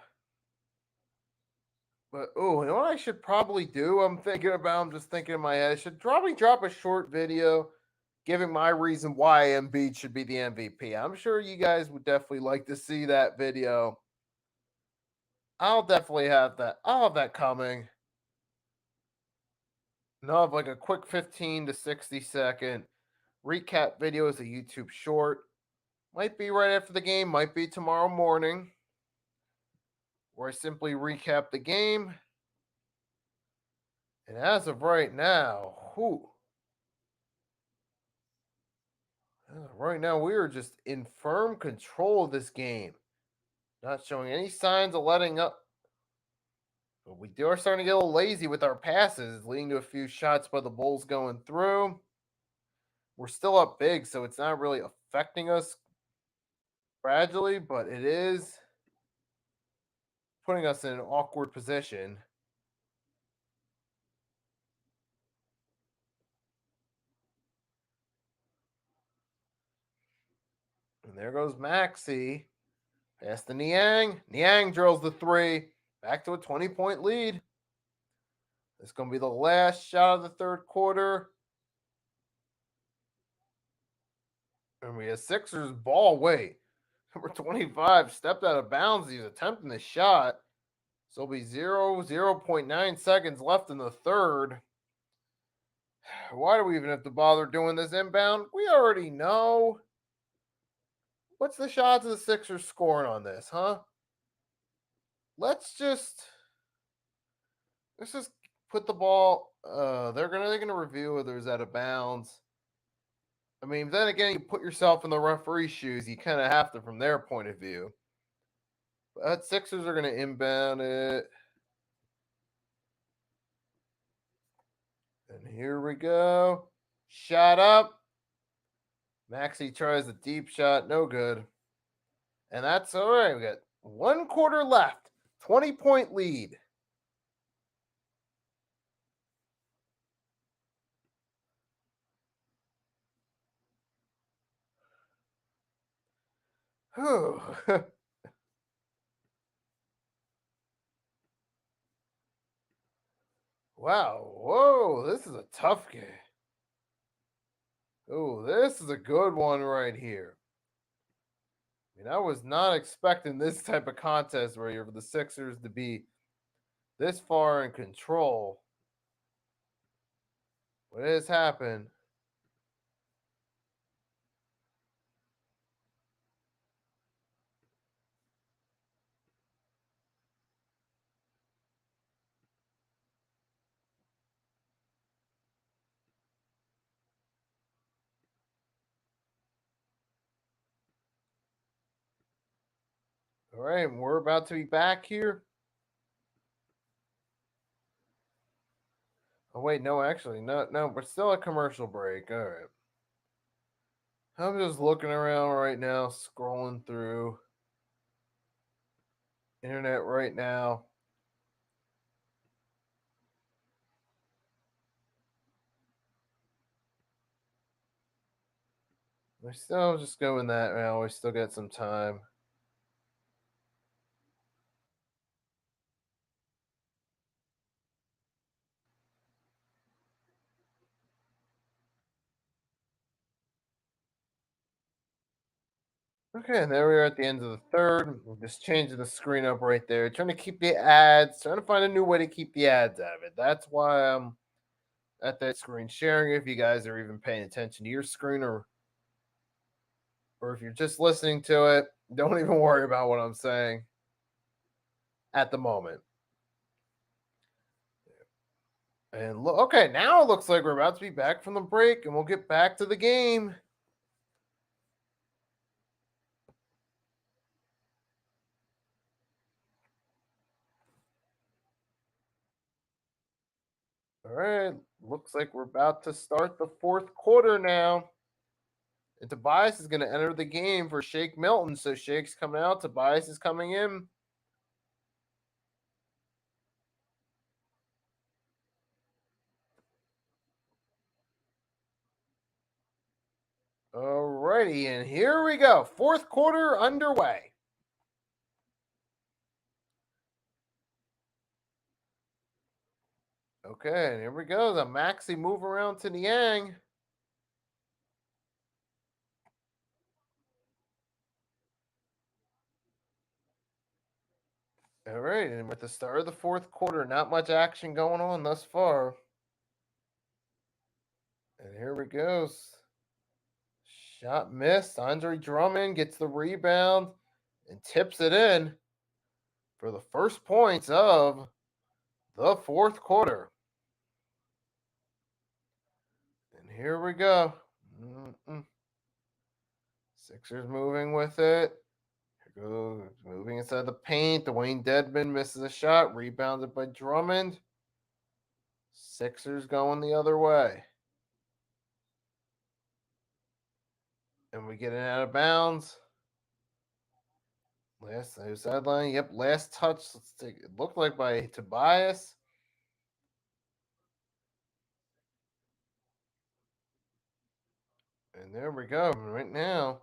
Speaker 1: know what I should probably do? I'm just thinking in my head. I should probably drop a short video giving my reason why Embiid should be the MVP. I'm sure you guys would definitely like to see that video. I'll definitely have that. I'll have that coming. And I'll have like a quick 15 to 60-second recap video as a YouTube short. Might be right after the game, might be tomorrow morning, where I simply recap the game. And as of right now, right now we are just in firm control of this game. Not showing any signs of letting up. But we are starting to get a little lazy with our passes, leading to a few shots by the Bulls going through. We're still up big, so it's not really affecting us gradually, but it is putting us in an awkward position. And there goes Maxey. Pass to Niang. Niang drills the three. Back to a 20-point lead. It's going to be the last shot of the third quarter. And we have Sixers ball. Wait. Number 25 stepped out of bounds. He's attempting the shot. So it'll be 0.9 seconds left in the third. Why do we even have to bother doing this inbound? We already know. What's the shots of the Sixers scoring on this, huh? Let's just put the ball. They're gonna review whether it's out of bounds. I mean, then again, you put yourself in the referee's shoes. You kind of have to from their point of view. But Sixers are gonna inbound it. And here we go. Shot up. Maxey tries a deep shot. No good. And that's all right. We got 1 quarter left. 20-point lead. Wow. Whoa. This is a tough game. Oh, this is a good one right here. I mean, I was not expecting this type of contest where you're for the Sixers to be this far in control. What has happened? All right, we're about to be back here. Oh wait, no, actually, no, we're still at commercial break. All right. I'm just looking around right now, scrolling through internet right now. We're still just going that now. We still got some time. Okay, and there we are at the end of the third. We'll just changing the screen up right there. Trying to keep the ads, trying to find a new way to keep the ads out of it. That's why I'm at that screen sharing. If you guys are even paying attention to your screen, or if you're just listening to it, don't even worry about what I'm saying at the moment. And look, okay, now it looks like we're about to be back from the break, and we'll get back to the game. All right, looks like we're about to start the fourth quarter now. And Tobias is going to enter the game for Shake Milton. So Shake's coming out, Tobias is coming in. Alrighty, and here we go. Fourth quarter underway. Okay, and here we go. The Maxi move around to Niang. All right, and with the start of the fourth quarter, not much action going on thus far. And here we go. Shot missed. Andre Drummond gets the rebound and tips it in for the first points of the fourth quarter. And here we go. Sixers moving with it. Here goes moving inside the paint. Dwayne Dedman misses a shot, rebounded by Drummond. Sixers going the other way. And we get it out of bounds. Last sideline. Yep, last touch. Let's take it. Looked like by Tobias. And there we go. Right now,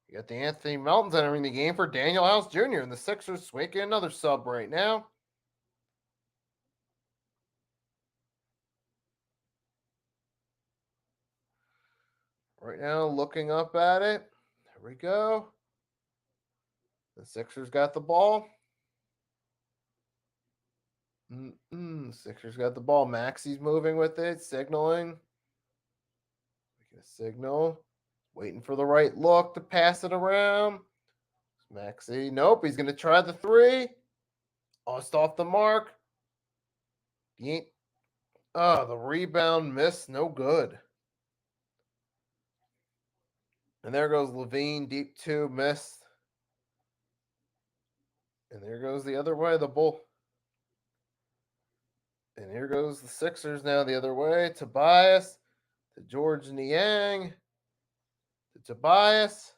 Speaker 1: you got the Anthony Meltons entering the game for Daniel House Jr. And the Sixers swaking another sub right now. Right now, looking up at it. There we go. The Sixers got the ball. Sixers got the ball. Maxi's moving with it, signaling. Making a signal. Waiting for the right look to pass it around. Maxi. Nope, he's going to try the three. Just off the mark. The rebound missed. No good. And there goes Levine. Deep two. Missed. And there goes the other way. The Bull. And here goes the Sixers now the other way. Tobias to George Niang to Tobias.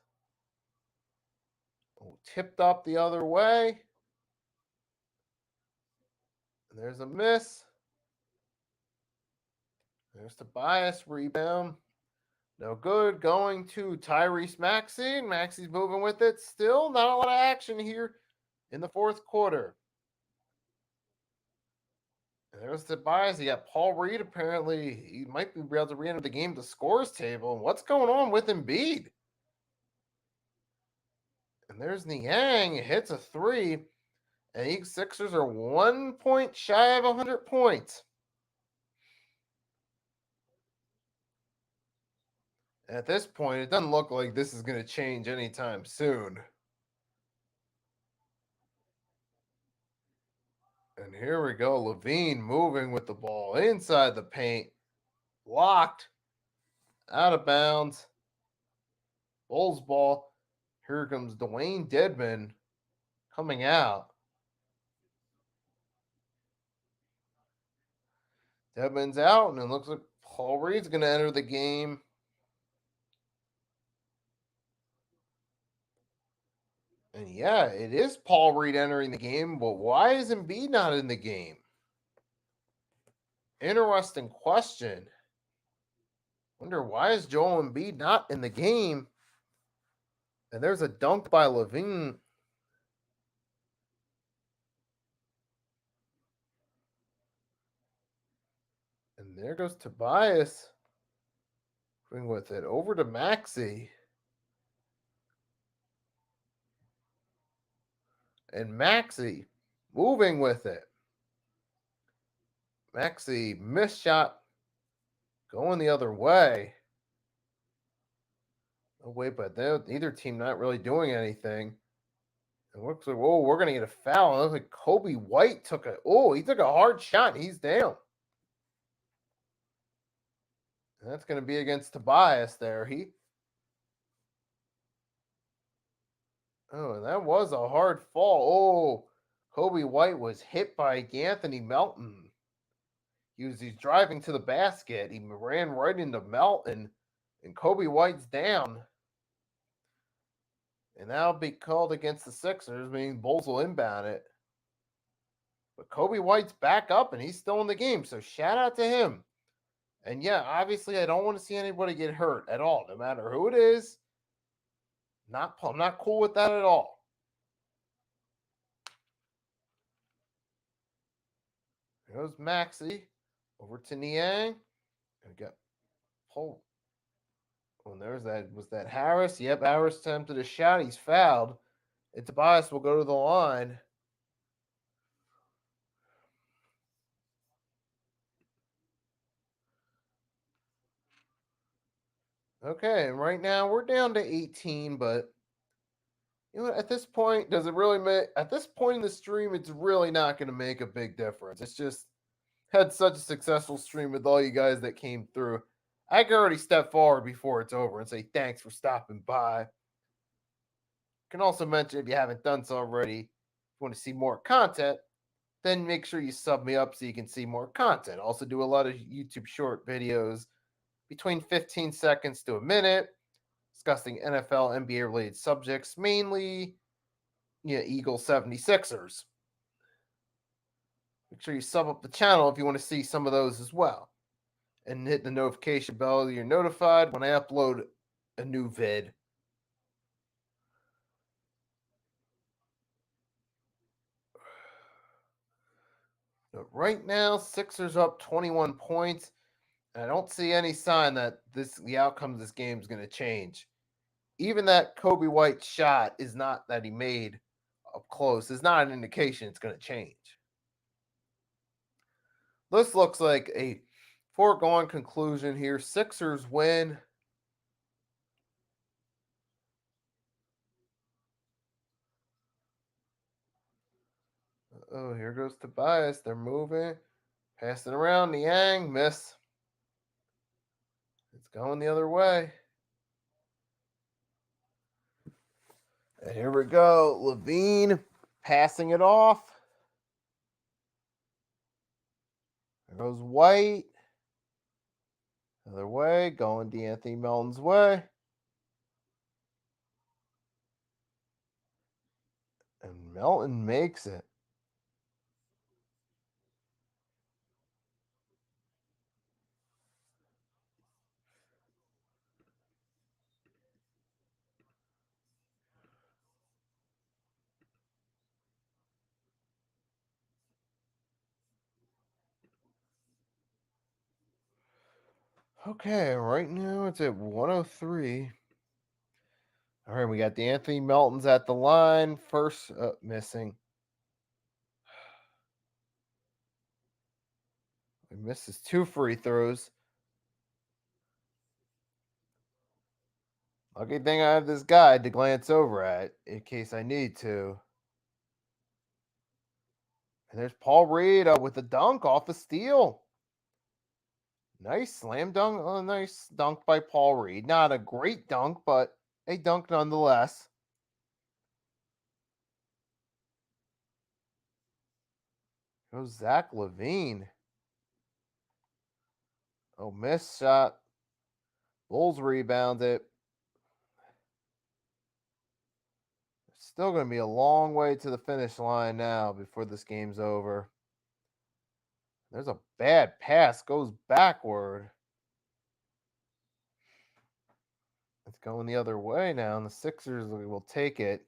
Speaker 1: Tipped up the other way. And there's a miss. There's Tobias rebound. No good. Going to Tyrese Maxey. Maxey's moving with it. Still not a lot of action here in the fourth quarter. And there's Tobias. He got Paul Reed. Apparently, he might be able to re-enter the game to scores table. What's going on with Embiid? And there's Niang. Hits a three. And the Sixers are 1 point shy of 100 points. At this point, it doesn't look like this is going to change anytime soon. And here we go. Levine moving with the ball inside the paint. Blocked. Out of bounds. Bulls ball. Here comes Dwayne Dedman coming out. Dedman's out, and it looks like Paul Reed's going to enter the game. And yeah, it is Paul Reed entering the game, but why is Embiid not in the game? Interesting question. Wonder why is Joel Embiid not in the game? And there's a dunk by Levine. And there goes Tobias. Going with it over to Maxey. And Maxey moving with it. Maxey missed shot going the other way. Oh, wait, but neither team not really doing anything. It looks like, oh, we're going to get a foul. It looks like Kobe White he took a hard shot. He's down. And that's going to be against Tobias there. Oh, that was a hard fall. Oh, Kobe White was hit by Anthony Melton. He's driving to the basket. He ran right into Melton, and Kobe White's down. And that'll be called against the Sixers, meaning Bulls will inbound it. But Kobe White's back up, and he's still in the game, so shout out to him. And yeah, obviously, I don't want to see anybody get hurt at all, no matter who it is. I'm not cool with that at all. There goes Maxey over to Niang. And got pulled. Oh, there's that. Was that Harris? Yep, Harris attempted a shot. He's fouled. And Tobias will go to the line. Okay, and right now we're down to 18, but you know, at this point, does it really make at this point in the stream, it's really not going to make a big difference. It's just had such a successful stream with all you guys that came through. I can already step forward before it's over and say thanks for stopping by. Can also mention if you haven't done so already, if you want to see more content, then make sure you sub me up so you can see more content. Also do a lot of YouTube short videos between 15 seconds to a minute discussing NFL, NBA related subjects, mainly Eagles 76ers. Make sure you sub up the channel if you want to see some of those as well. And hit the notification bell so you're notified when I upload a new vid. But right now, Sixers up 21 points. And I don't see any sign that the outcome of this game is going to change. Even that Kobe White shot is not that he made up close is not an indication it's going to change. This looks like a foregone conclusion here. Sixers win. Oh, here goes Tobias. They're moving. Passing around. Niang. Miss. It's going the other way. And here we go. Levine passing it off. There goes White. Other way. Going D'Anthony Melton's way. And Melton makes it. Okay, right now it's at 103. All right, we got the Anthony Melton's at the line. First, missing. He misses 2 free throws. Lucky thing I have this guide to glance over at in case I need to. And there's Paul Reed with a dunk off a steal. Nice slam dunk. Oh, nice dunk by Paul Reed. Not a great dunk, but a dunk nonetheless. Goes Zach Levine. Oh, missed shot. Bulls rebound it. Still going to be a long way to the finish line now before this game's over. There's a bad pass. Goes backward. It's going the other way now, and the Sixers will take it.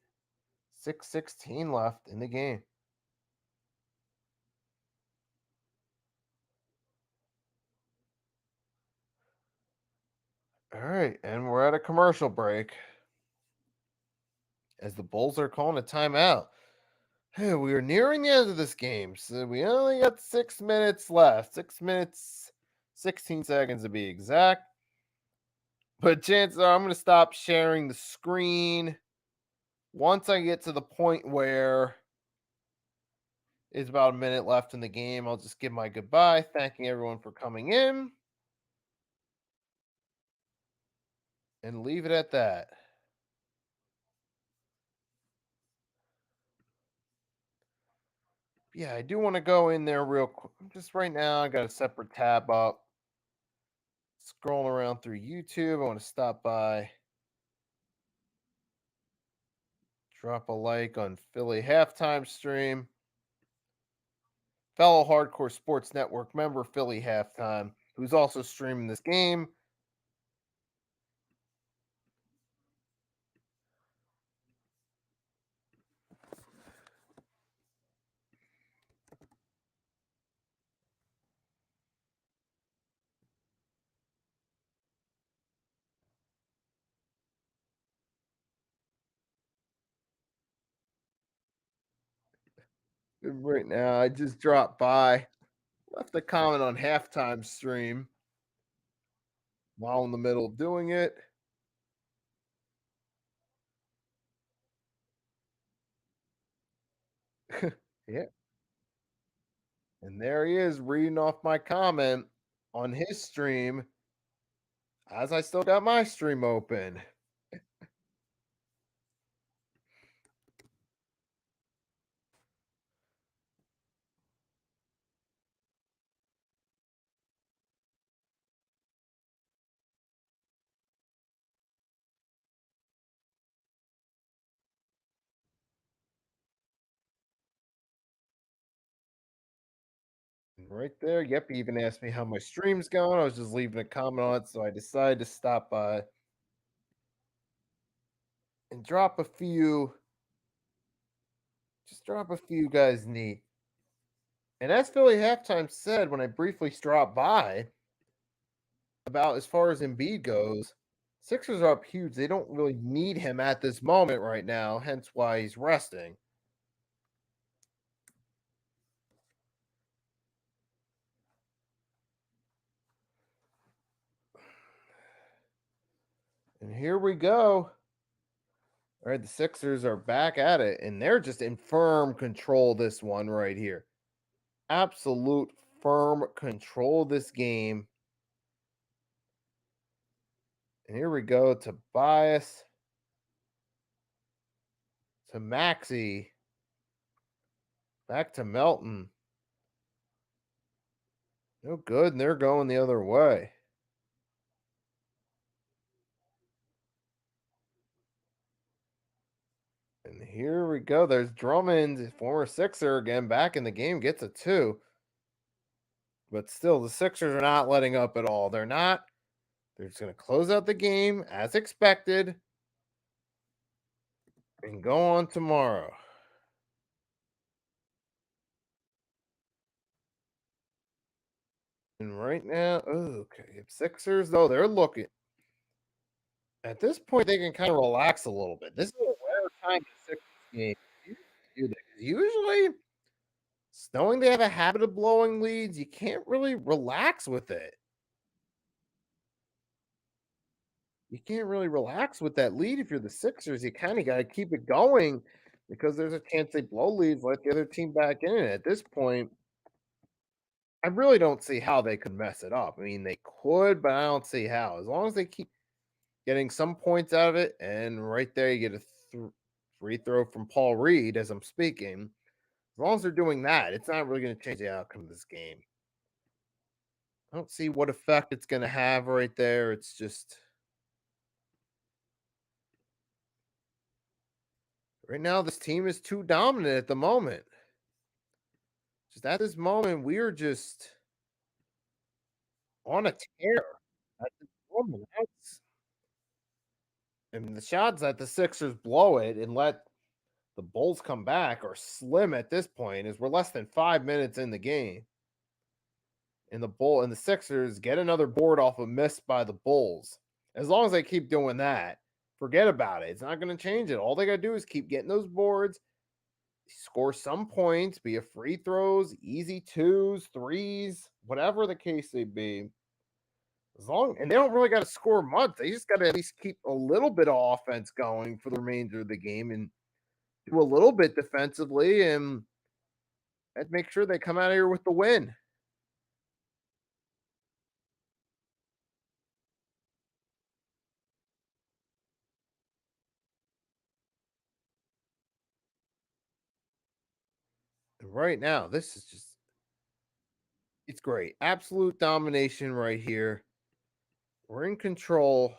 Speaker 1: 6:16 left in the game. All right, and we're at a commercial break as the Bulls are calling a timeout. Hey, we are nearing the end of this game, so we only got 6 minutes left. 6 minutes, 16 seconds to be exact. But chances are I'm going to stop sharing the screen once I get to the point where it's about a minute left in the game. I'll just give my goodbye, thanking everyone for coming in, and leave it at that. Yeah, I do want to go in there real quick. Just right now, I got a separate tab up. Scrolling around through YouTube. I want to stop by, drop a like on Philly halftime stream. Fellow Hardcore Sports Network member Philly halftime, who's also streaming this game. Right now, I just dropped by, left a comment on halftime stream while in the middle of doing it. Yeah. And there he is reading off my comment on his stream as I still got my stream open. Right there. Yep. He even asked me how my stream's going. I was just leaving a comment on it. So I decided to stop by and drop a few. Just drop a few guys neat. And as Philly halftime said when I briefly dropped by about as far as Embiid goes, Sixers are up huge. They don't really need him at this moment right now, hence why he's resting. And here we go. All right, the Sixers are back at it, and they're just in firm control this one right here. Absolute firm control of this game. And here we go. Tobias to Maxey. Back to Melton. No good, and they're going the other way. And here we go. There's Drummond, former Sixer, again back in the game, gets a two. But still, the Sixers are not letting up at all. They're not. They're just going to close out the game as expected and go on tomorrow. And right now, okay, Sixers, though, they're looking. At this point, they can kind of relax a little bit. This is a rare time in Sixers game. Usually, knowing they have a habit of blowing leads, you can't really relax with it. You can't really relax with that lead if you're the Sixers. You kind of got to keep it going because there's a chance they blow leads, let the other team back in. And at this point, I really don't see how they could mess it up. I mean, they could, but I don't see how. As long as they keep getting some points out of it, and right there, you get a free throw from Paul Reed as I'm speaking. As long as they're doing that, it's not really going to change the outcome of this game. I don't see what effect it's going to have right there. It's just right now, this team is too dominant at the moment. Just at this moment, we're just on a tear. At this moment. And the shots that the Sixers blow it and let the Bulls come back are slim at this point, as we're less than 5 minutes in the game. And the Sixers get another board off a miss by the Bulls. As long as they keep doing that, forget about it. It's not going to change it. All they got to do is keep getting those boards score some points, be it free throws, easy twos, threes, whatever the case may be. As long and they don't really got to score much. They just got to at least keep a little bit of offense going for the remainder of the game and do a little bit defensively and make sure they come out of here with the win. And right now, this is just it's great. Absolute domination right here. We're in control.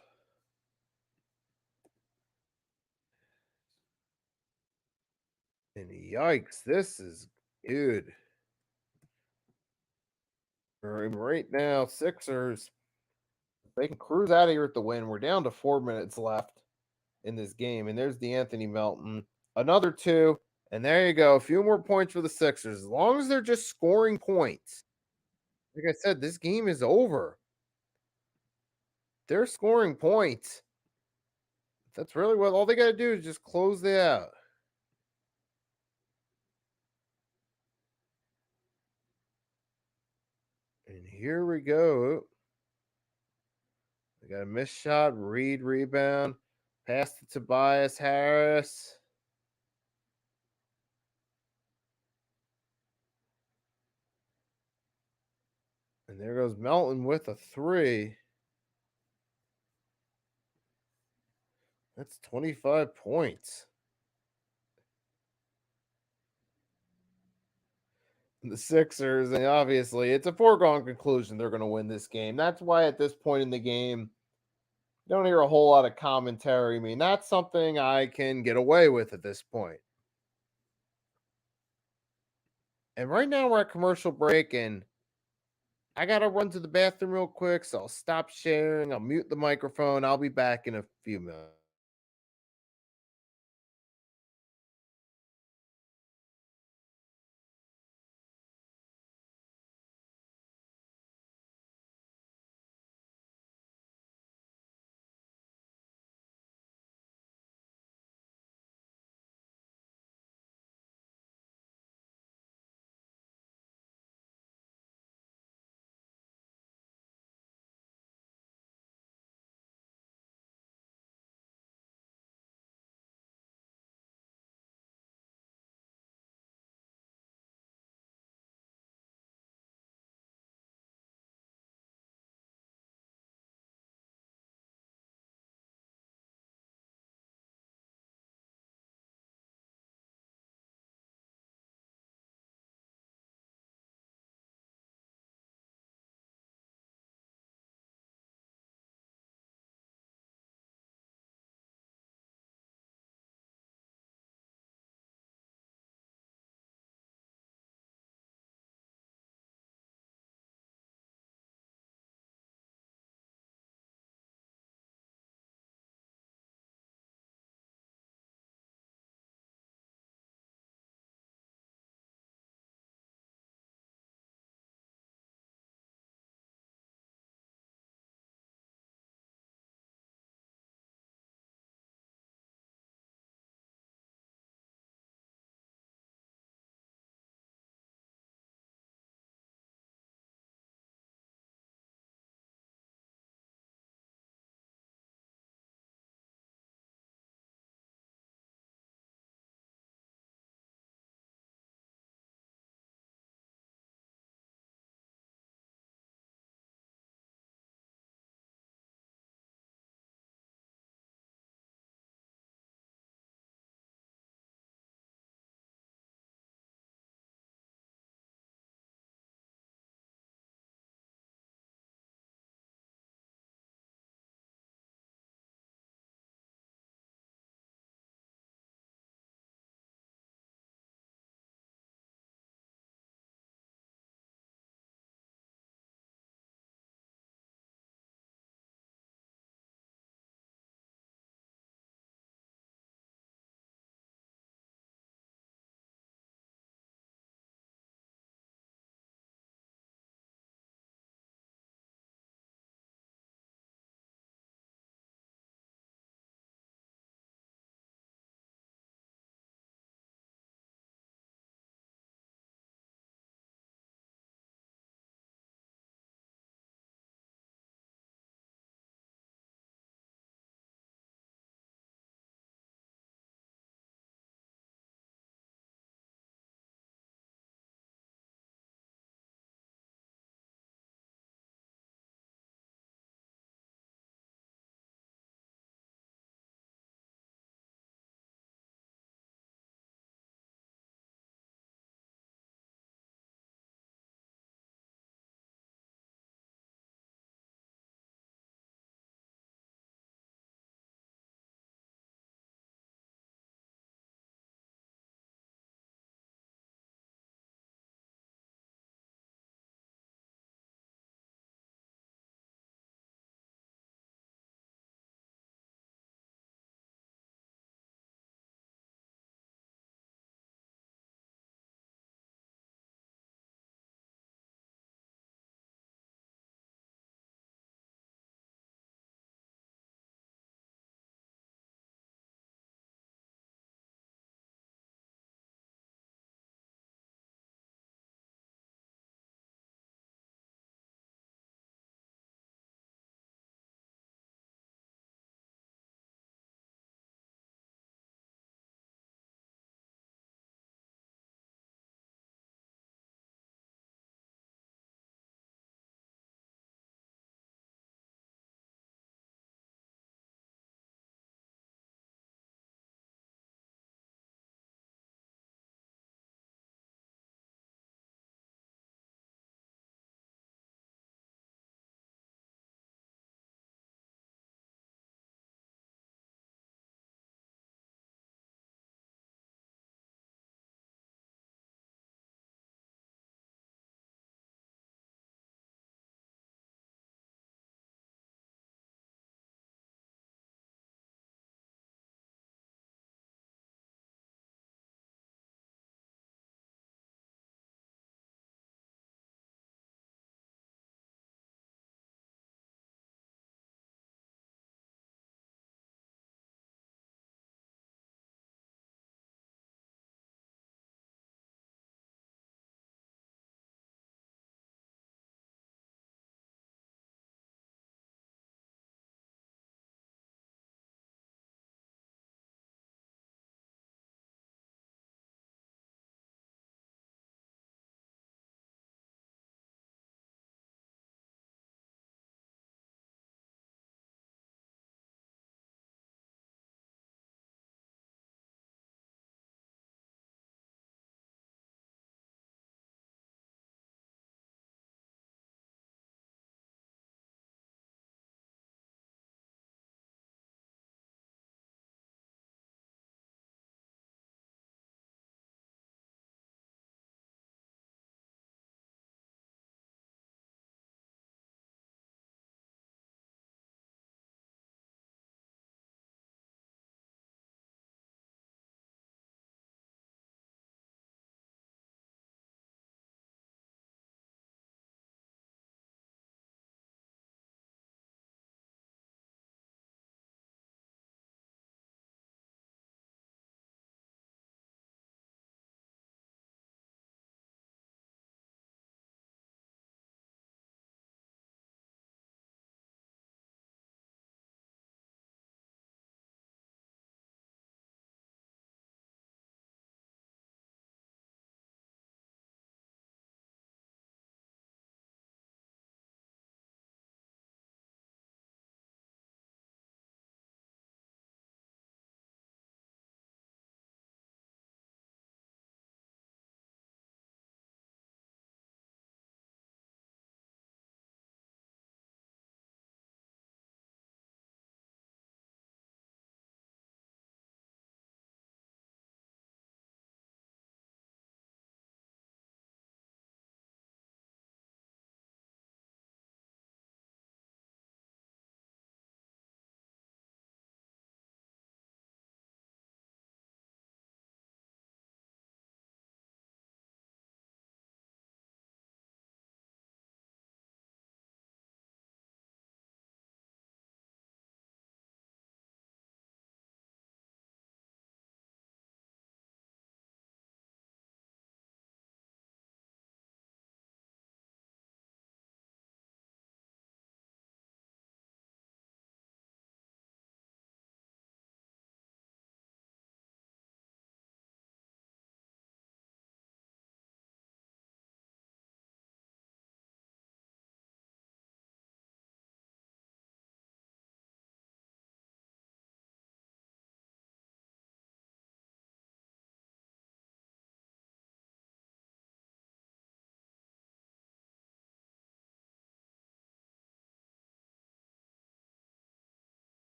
Speaker 1: And yikes, this is good. Right now, Sixers, they can cruise out of here with the win. We're down to 4 minutes left in this game. And there's the Anthony Melton. Another two. And there you go. A few more points for the Sixers. As long as they're just scoring points. Like I said, this game is over. They're scoring points. That's really what all they got to do is just close it out. And here we go. We got a missed shot, Reed rebound, pass to Tobias Harris. And there goes Melton with a three. That's 25 points. The Sixers, and obviously it's a foregone conclusion they're going to win this game. That's why at this point in the game, you don't hear a whole lot of commentary. I mean, that's something I can get away with at this point. And right now we're at commercial break, and I got to run to the bathroom real quick. So I'll stop sharing. I'll mute the microphone. I'll be back in a few minutes.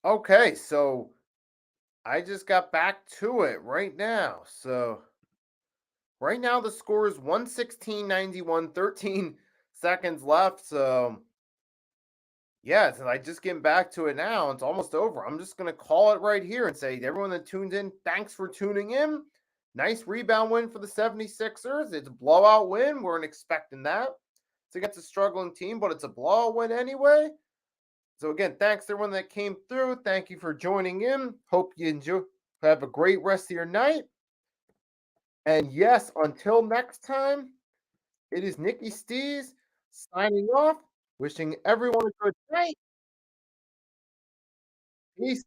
Speaker 1: Okay, so I just got back to it right now. So right now the score is 116-91, 13 seconds left. So yes, and I just getting back to it now. It's almost over. I'm just gonna call it right here and say to everyone that tuned in, thanks for tuning in. Nice rebound win for the 76ers. It's a blowout win. Weren't expecting that. It's against a struggling team, but it's a blowout win anyway. So again, thanks to everyone that came through. Thank you for joining in. Hope you enjoy. Have a great rest of your night. And yes, until next time, it is Nikki Stees signing off, wishing everyone a good night. Peace.